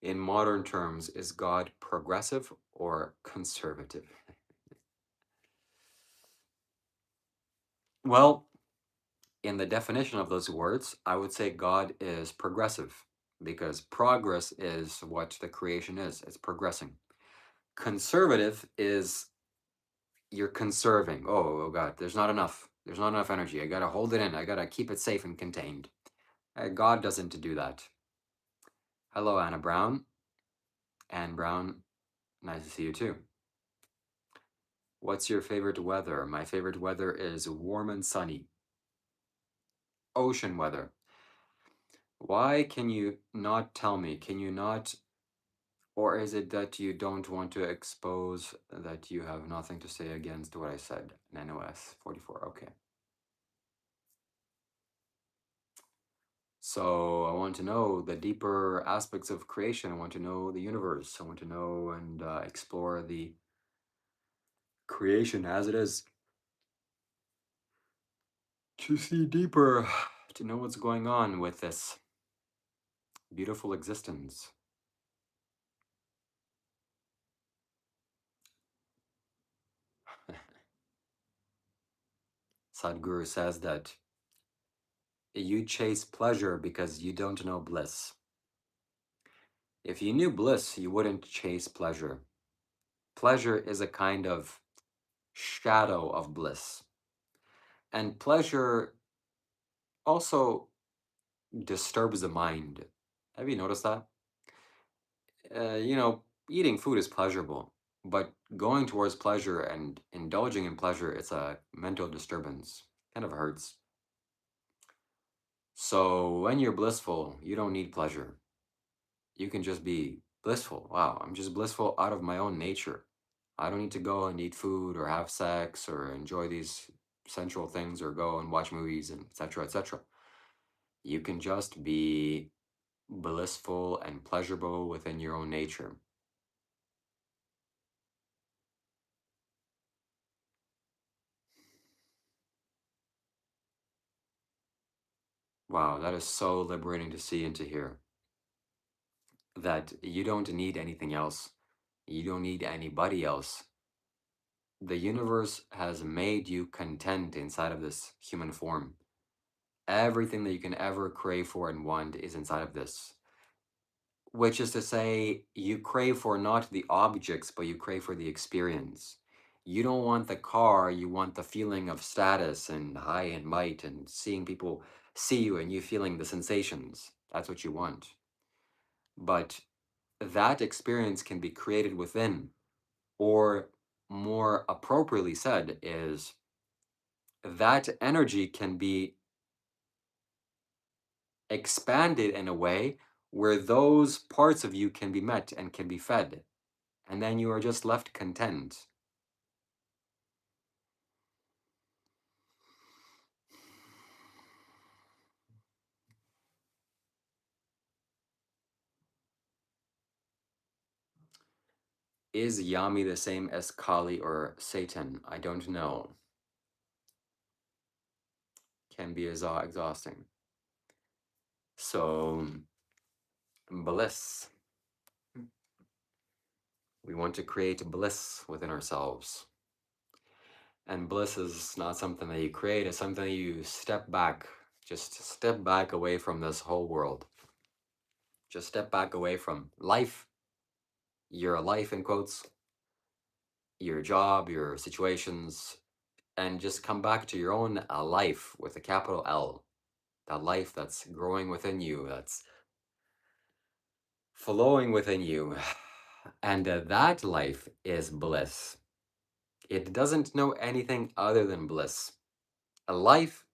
In modern terms, is God progressive or conservative? Well, in the definition of those words, I would say God is progressive because progress is what the creation is. It's progressing. Conservative is you're conserving. Oh God, there's not enough. There's not enough energy. I gotta hold it in. I gotta keep it safe and contained. God doesn't do that. Hello, Anna Brown. Anne Brown, nice to see you too. What's your favorite weather? My favorite weather is warm and sunny. Ocean weather. Why can you not tell me? Can you not? Or is it that you don't want to expose that you have nothing to say against what I said? NOS 44. Okay. So I want to know the deeper aspects of creation. I want to know the universe. I want to know and explore the creation as it is. To see deeper, to know what's going on with this beautiful existence. Sadhguru says that you chase pleasure because you don't know bliss. If you knew bliss, you wouldn't chase pleasure. Pleasure is a kind of shadow of bliss. And pleasure also disturbs the mind. Have you noticed that? You know, eating food is pleasurable, but going towards pleasure and indulging in pleasure, it's a mental disturbance. Kind of hurts. So when you're blissful, you don't need pleasure. You can just be blissful. Wow, I'm just blissful out of my own nature. I don't need to go and eat food or have sex or enjoy these sensual things or go and watch movies and etc. etc. You can just be blissful and pleasurable within your own nature. Wow, that is so liberating to see and to hear that you don't need anything else. You don't need anybody else. The universe has made you content inside of this human form. Everything that you can ever crave for and want is inside of this. Which is to say, you crave for not the objects, but you crave for the experience. You don't want the car, you want the feeling of status and high and might and seeing people see you and you feeling the sensations. That's what you want. But that experience can be created within, or more appropriately said, is that energy can be expanded in a way where those parts of you can be met and can be fed. And then you are just left content. Is Yami the same as Kali or Satan? I don't know. Can be exhausting. So, Bliss. We want to create bliss within ourselves. And bliss is not something that you create, it's something that you step back. Just step back away from this whole world. Just step back away from life, your life in quotes, your job, your situations, and just come back to your own life with a capital L. That life that's growing within you, that's flowing within you. And that life is bliss. It doesn't know anything other than bliss. A life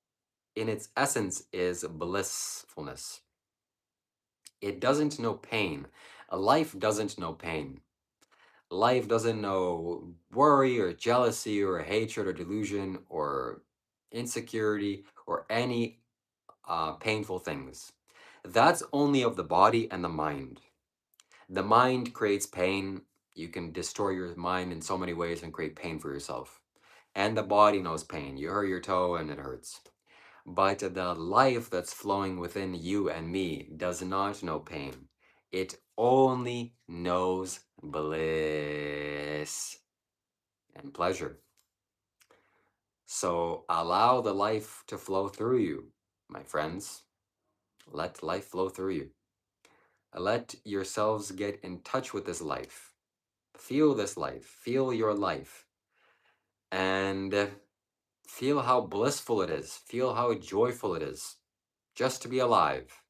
in its essence is blissfulness. It doesn't know pain. A life doesn't know pain. Life doesn't know worry or jealousy or hatred or delusion or insecurity or any painful things. That's only of the body and the mind. The mind creates pain. You can destroy your mind in so many ways and create pain for yourself. And the body knows pain. You hurt your toe and it hurts. But the life that's flowing within you and me does not know pain. It only knows bliss and pleasure. So allow the life to flow through you, my friends. Let life flow through you. Let yourselves get in touch with this life. Feel this life. Feel your life. And feel how blissful it is. Feel how joyful it is just to be alive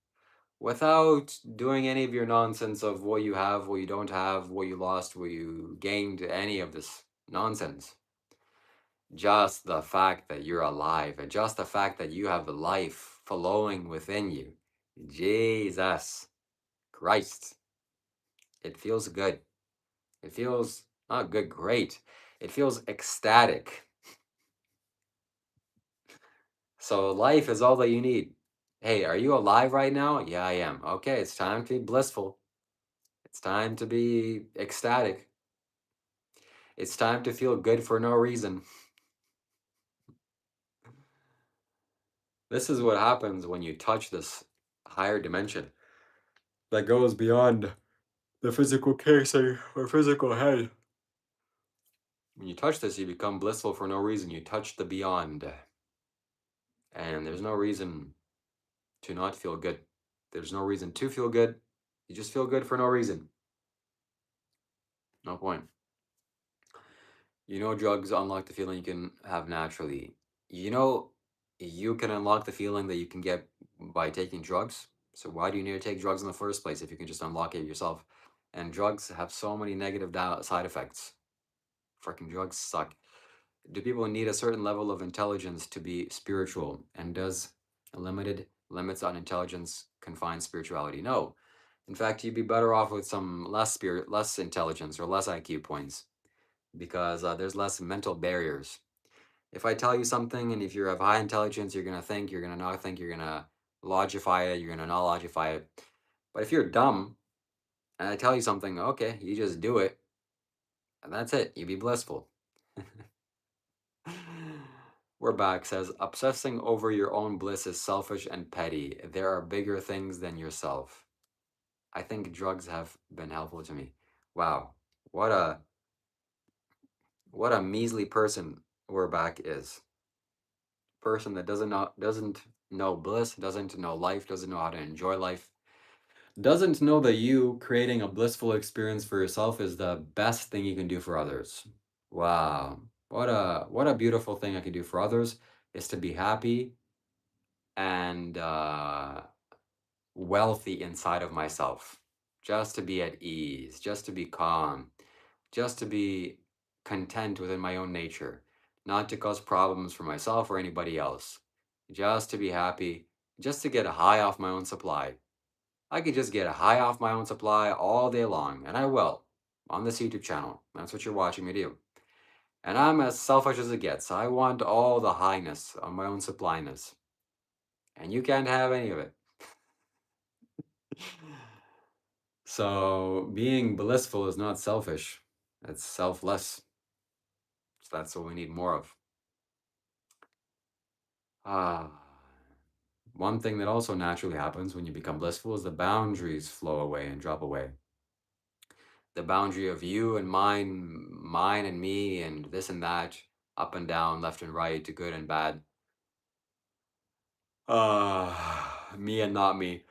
without doing any of your nonsense of what you have, what you don't have, what you lost, what you gained, any of this nonsense. Just the fact that you're alive and just the fact that you have life flowing within you. Jesus Christ. It feels good. It feels not good, great. It feels ecstatic. So life is all that you need. Hey, are you alive right now? Yeah, I am. Okay, it's time to be blissful. It's time to be ecstatic. It's time to feel good for no reason. This is what happens when you touch this higher dimension that goes beyond the physical case or physical head. When you touch this, you become blissful for no reason. You touch the beyond. And there's no reason to not feel good. There's no reason to feel good. You just feel good for no reason. No point. You know, drugs unlock the feeling you can have naturally. You know, you can unlock the feeling that you can get by taking drugs. So why do you need to take drugs in the first place if you can just unlock it yourself? And drugs have so many negative side effects. Freaking drugs suck. Do people need a certain level of intelligence to be spiritual? And does a limited limits on intelligence confine spirituality? No. In fact, you'd be better off with some less intelligence or less IQ points because there's less mental barriers. If I tell you something and if you have high intelligence, you're gonna think, you're gonna not think, you're gonna logify it, you're gonna not logify it. But if you're dumb and I tell you something, okay, you just do it, and that's it. You be blissful. We're back. Says obsessing over your own bliss is selfish and petty. There are bigger things than yourself. I think drugs have been helpful to me. Wow, what a measly person we're back is. Person that doesn't know bliss, doesn't know life, doesn't know how to enjoy life, doesn't know that you creating a blissful experience for yourself is the best thing you can do for others. Wow. What a beautiful thing I can do for others is to be happy and wealthy inside of myself. Just to be at ease, just to be calm, just to be content within my own nature, not to cause problems for myself or anybody else. Just to be happy, just to get a high off my own supply. I could just get a high off my own supply all day long, and I will on this YouTube channel. That's what you're watching me do. And I'm as selfish as it gets. I want all the highness on my own supplyness. And you can't have any of it. So being blissful is not selfish. It's selfless. So that's what we need more of. Ah. One thing that also naturally happens when you become blissful is the boundaries flow away and drop away. The boundary of you and mine and me, and this and that, up and down, left and right, good and bad. Me and not me.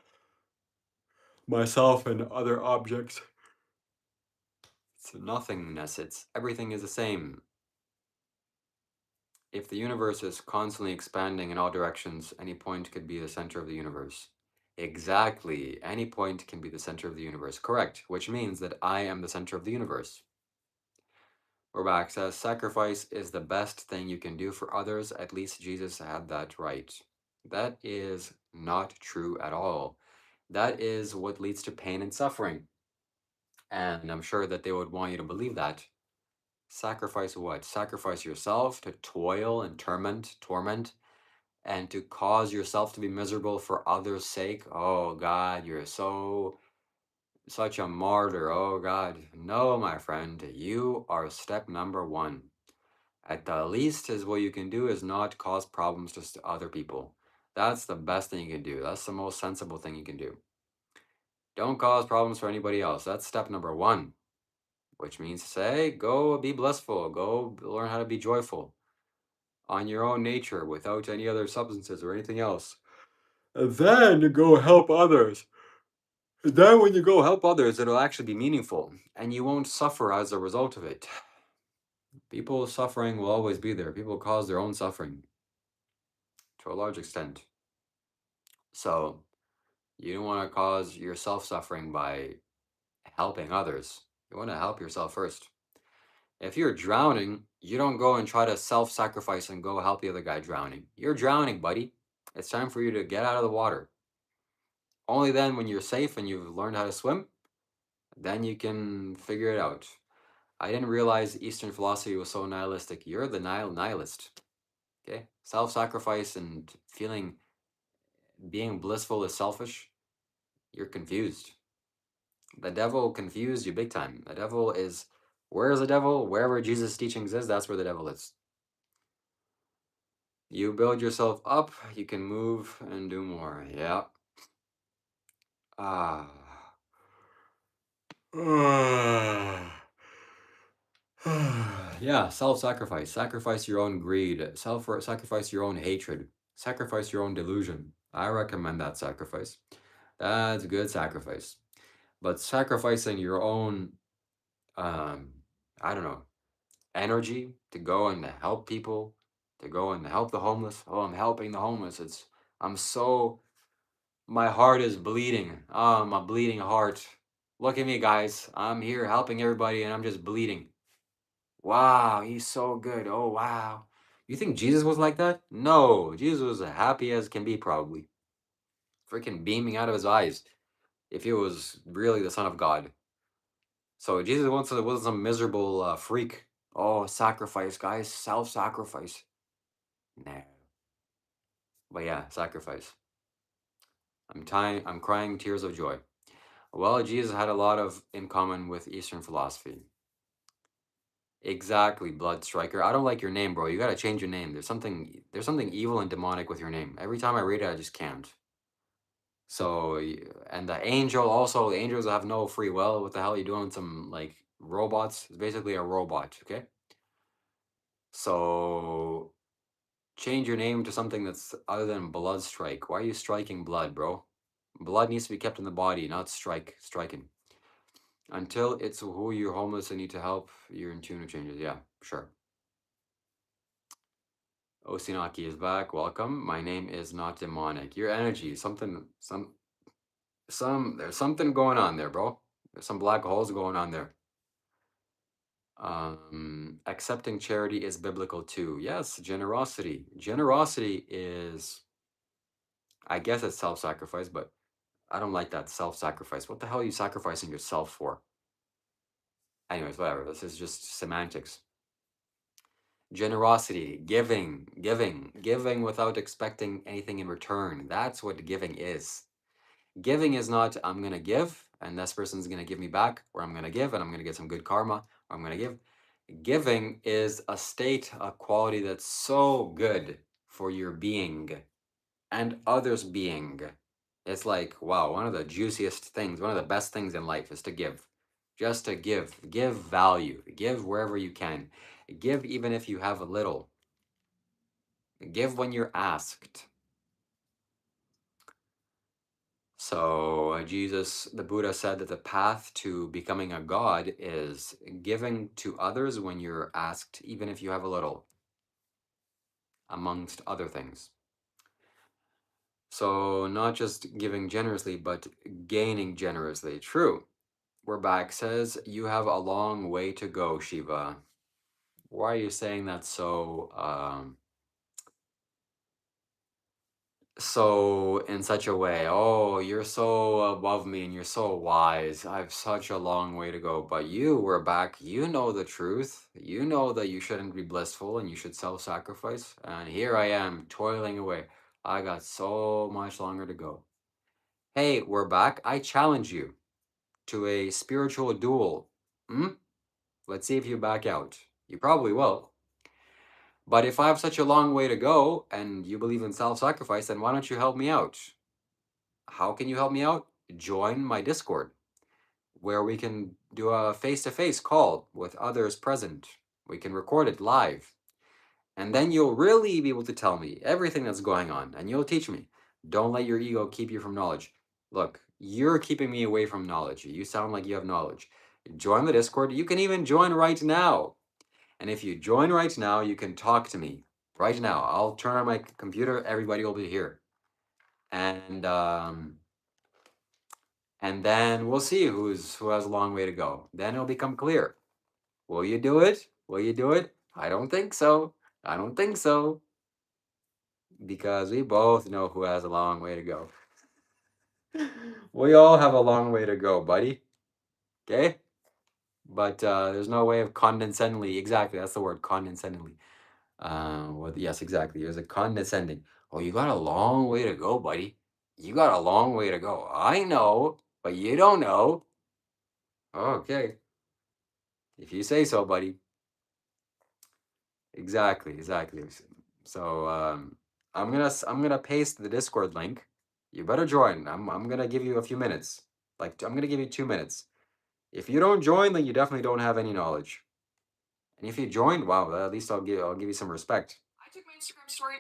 Myself and other objects. It's nothingness. It's everything is the same. If the universe is constantly expanding in all directions, any point could be the center of the universe. Exactly. Any point can be the center of the universe. Correct. Which means that I am the center of the universe. Werbach says, sacrifice is the best thing you can do for others. At least Jesus had that right. That is not true at all. That is what leads to pain and suffering. And I'm sure that they would want you to believe that. Sacrifice what? Sacrifice yourself to toil and torment, and to cause yourself to be miserable for others' sake. Oh God, you're such a martyr. Oh God. No, my friend, you are step number one. At the least is what you can do is not cause problems to other people. That's the best thing you can do. That's the most sensible thing you can do. Don't cause problems for anybody else. That's step number one, which means to say, go be blissful, go learn how to be joyful on your own nature without any other substances or anything else. And then go help others. Then when you go help others, it'll actually be meaningful and you won't suffer as a result of it. People suffering will always be there. People cause their own suffering to a large extent. So you don't want to cause yourself suffering by helping others. You want to help yourself first. If you're drowning, you don't go and try to self-sacrifice and go help the other guy drowning. You're drowning, buddy. It's time for you to get out of the water. Only then, when you're safe and you've learned how to swim, then you can figure it out. I didn't realize Eastern philosophy was so nihilistic. You're the nihilist. Okay? Self-sacrifice and being blissful is selfish. You're confused. The devil confused you big time. The devil is, where is the devil? Wherever Jesus' teachings is, that's where the devil is. You build yourself up, you can move and do more. Yeah. Ah. Yeah, self-sacrifice. Sacrifice your own greed. Sacrifice your own hatred. Sacrifice your own delusion. I recommend that sacrifice. That's good sacrifice. But sacrificing your own, I don't know, energy to go and to help people, to go and to help the homeless. Oh, I'm helping the homeless. My heart is bleeding. Oh, my bleeding heart. Look at me, guys. I'm here helping everybody and I'm just bleeding. Wow, he's so good. Oh, wow. You think Jesus was like that? No, Jesus was happy as can be, probably. Freaking beaming out of his eyes if he was really the Son of God. So Jesus wasn't some miserable freak. Oh, sacrifice, guys. Self-sacrifice. Nah. But yeah, sacrifice. I'm crying tears of joy. Well, Jesus had a lot of in common with Eastern philosophy. Exactly, Blood Striker. I don't like your name, bro. You gotta change your name. There's something evil and demonic with your name. Every time I read it, I just can't. So, and the angel also, the angels have no free will. What the hell are you doing with some, like, robots? It's basically a robot, okay? So, change your name to something that's other than Blood Strike. Why are you striking blood, bro? Blood needs to be kept in the body, not striking. Until it's who you're homeless and need to help, you're in tune with changes. Yeah, sure. Osinaki is back. Welcome. My name is not demonic. Your energy, there's something going on there, bro. There's some black holes going on there. Accepting charity is biblical too. Yes, generosity. Generosity is, I guess it's self-sacrifice, but I don't like that self-sacrifice. What the hell are you sacrificing yourself for? Anyways, whatever. This is just semantics. Generosity, giving without expecting anything in return. That's what giving is. Giving is not, I'm going to give and this person's going to give me back, or I'm going to give and I'm going to get some good karma, or I'm going to give. Giving is a state, a quality that's so good for your being and others' being. It's like, wow, one of the juiciest things, one of the best things in life is to give. just to give value, give wherever you can, give even if you have a little, give when you're asked. So Jesus, the Buddha said that the path to becoming a god is giving to others when you're asked, even if you have a little, amongst other things. So not just giving generously, but gaining generously. True. We're back. Says, you have a long way to go, Shiva. Why are you saying that so in such a way? Oh, you're so above me and you're so wise. I have such a long way to go. But you were back. You know the truth. You know that you shouldn't be blissful and you should self-sacrifice. And here I am toiling away. I got so much longer to go. Hey, we're back. I challenge you to a spiritual duel. Hmm? Let's see if you back out. You probably will. But if I have such a long way to go and you believe in self-sacrifice, then why don't you help me out? How can you help me out? Join my Discord, where we can do a face-to-face call with others present. We can record it live. And then you'll really be able to tell me everything that's going on, and you'll teach me. Don't let your ego keep you from knowledge. Look, you're keeping me away from knowledge. You sound like you have knowledge. Join the Discord. You can even join right now. And if you join right now, you can talk to me right now. I'll turn on my computer. Everybody will be here. And then we'll see who has a long way to go. Then it'll become clear. Will you do it? Will you do it? I don't think so. I don't think so. Because we both know who has a long way to go. We all have a long way to go, buddy. Okay? But there's no way of condescendingly, exactly, that's the word, condescendingly. Well, yes, exactly. There's a condescending. Oh, you got a long way to go, buddy. You got a long way to go. I know, but you don't know. Okay. If you say so, buddy. Exactly, exactly. So I'm gonna paste the Discord link. You better join. I'm gonna give you a few minutes. Like I'm gonna give you 2 minutes. If you don't join, then you definitely don't have any knowledge. And if you join, wow, at least I'll give you some respect. I took my Instagram story.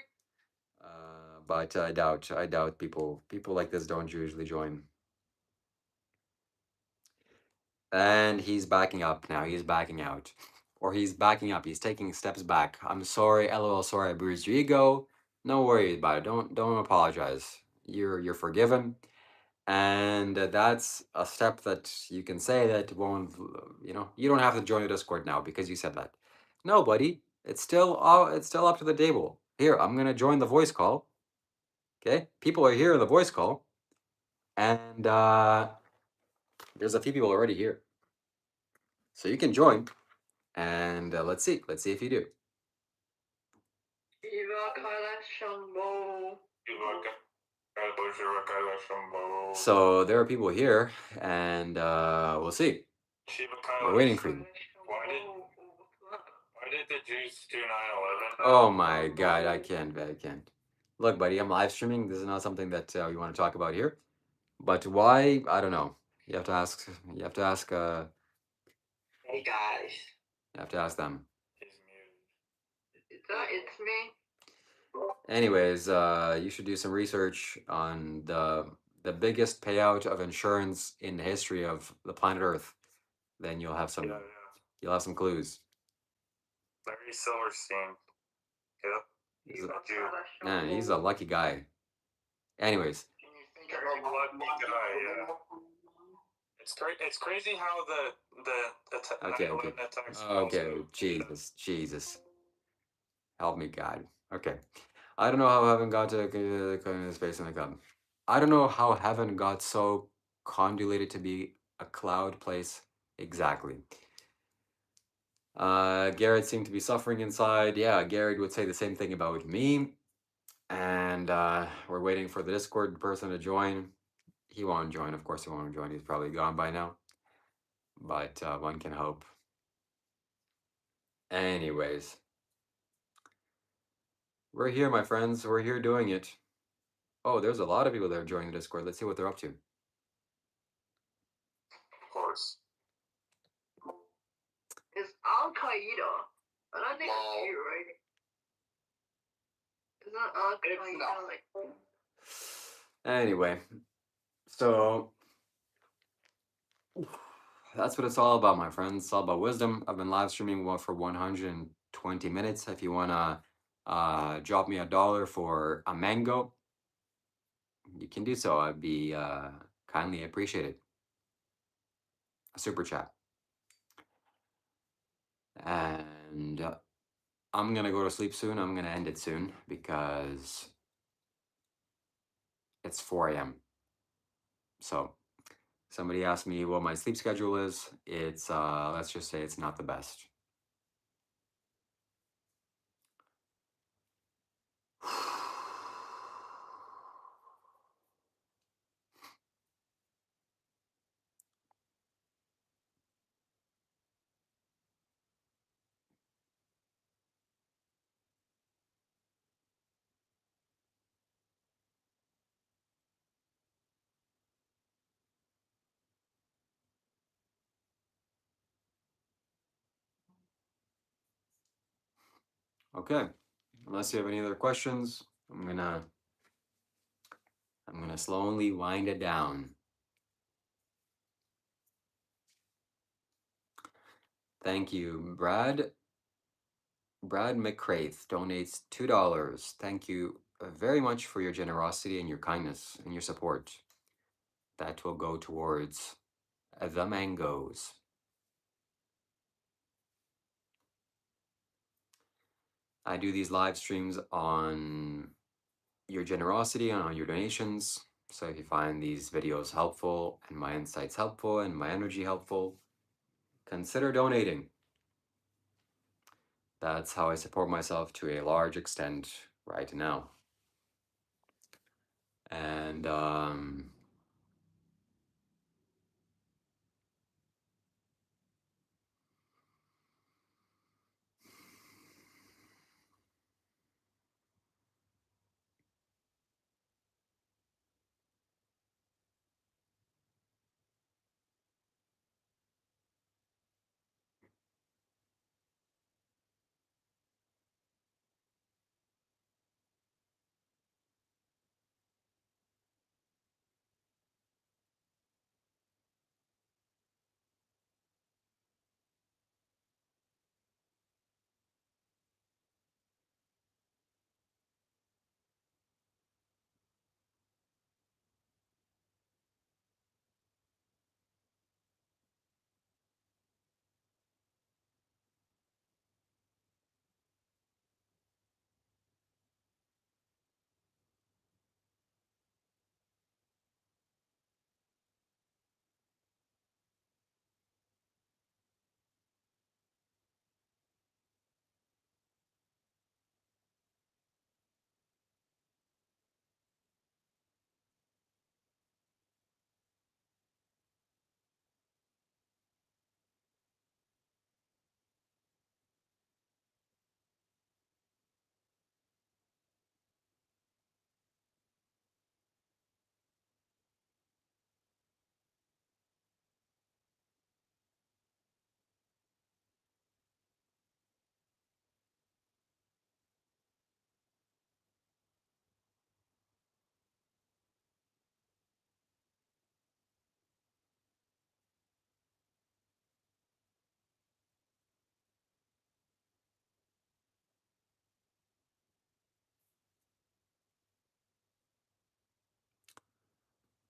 But I doubt people like this don't usually join. And he's backing up now. He's backing out. Or he's backing up. He's taking steps back. I'm sorry, LOL, sorry I bruised your ego. No worries about it. Don't apologize. You're forgiven. And that's a step that you can say that won't, you don't have to join the Discord now because you said that. No, buddy. It's still up to the table. Here, I'm gonna join the voice call. Okay? People are here in the voice call. And there's a few people already here. So you can join. And let's see if you do. Shiva, Kailash, Shambho. So there are people here, and we'll see. We're waiting for you. Why did the Jews do 9/11? Oh my God, I can't. Look, buddy, I'm live streaming. This is not something that we want to talk about here. But why? I don't know. You have to ask. You have to ask. Hey guys. You have to ask them. He's muted. It's me. Anyways, you should do some research on the biggest payout of insurance in the history of the planet Earth. Then you'll have some. Yeah. You'll have some clues. Larry Silverstein. Yep. He's he's a lucky guy. Anyways. Can you think of a lucky guy? Yeah. It's crazy how the Okay. 9/11 attacks. Okay. Jesus. Help me, God. Okay. I don't know how heaven got to space in the cloud. I don't know how heaven got so convoluted to be a cloud place exactly. Garrett seemed to be suffering inside. Yeah, Garrett would say the same thing about me. And we're waiting for the Discord person to join. He won't join. Of course he won't join. He's probably gone by now. But one can hope. Anyways. We're here, my friends. We're here doing it. Oh, there's a lot of people that are joining the Discord. Let's see what they're up to. Of course. Al Qaeda. I don't think that's you, right? Isn't Al Qaeda like? Anyway, so that's what it's all about, my friends. It's all about wisdom. I've been live streaming for 120 minutes. If you wanna drop me $1 for a mango, you can do so. I'd be kindly appreciated. A super chat. And I'm gonna go to sleep soon. I'm gonna end it soon because it's 4 a.m. So somebody asked me what my sleep schedule is. It's let's just say it's not the best. Okay, unless you have any other questions, I'm gonna slowly wind it down. Thank you, Brad. Brad McCraith donates $2. Thank you very much for your generosity and your kindness and your support. That will go towards the mangoes. I do these live streams on your generosity and on your donations. So if you find these videos helpful and my insights helpful and my energy helpful, consider donating. That's how I support myself to a large extent right now. And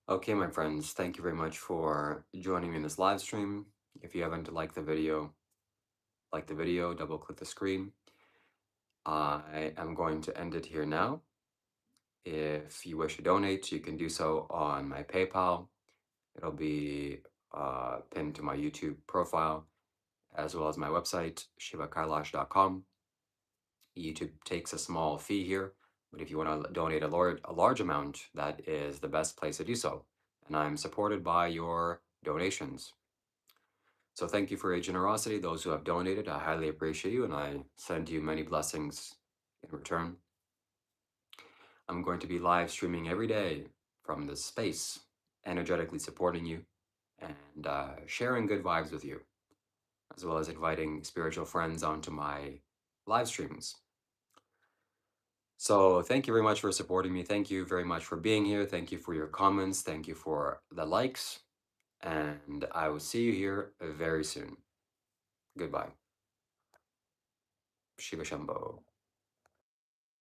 okay, my friends, thank you very much for joining me in this live stream. If you haven't liked the video, like the video, double click the screen. I am going to end it here now. If you wish to donate, you can do so on my PayPal. It'll be pinned to my YouTube profile, as well as my website, shivakailash.com. YouTube takes a small fee here, but if you want to donate a large amount, that is the best place to do so. And I'm supported by your donations. So thank you for your generosity. Those who have donated, I highly appreciate you, and I send you many blessings in return. I'm going to be live streaming every day from this space, energetically supporting you and sharing good vibes with you. as well as inviting spiritual friends onto my live streams. So thank you very much for supporting me. Thank you very much for being here. Thank you for your comments. Thank you for the likes. And I will see you here very soon. Goodbye. Shiva Shambho.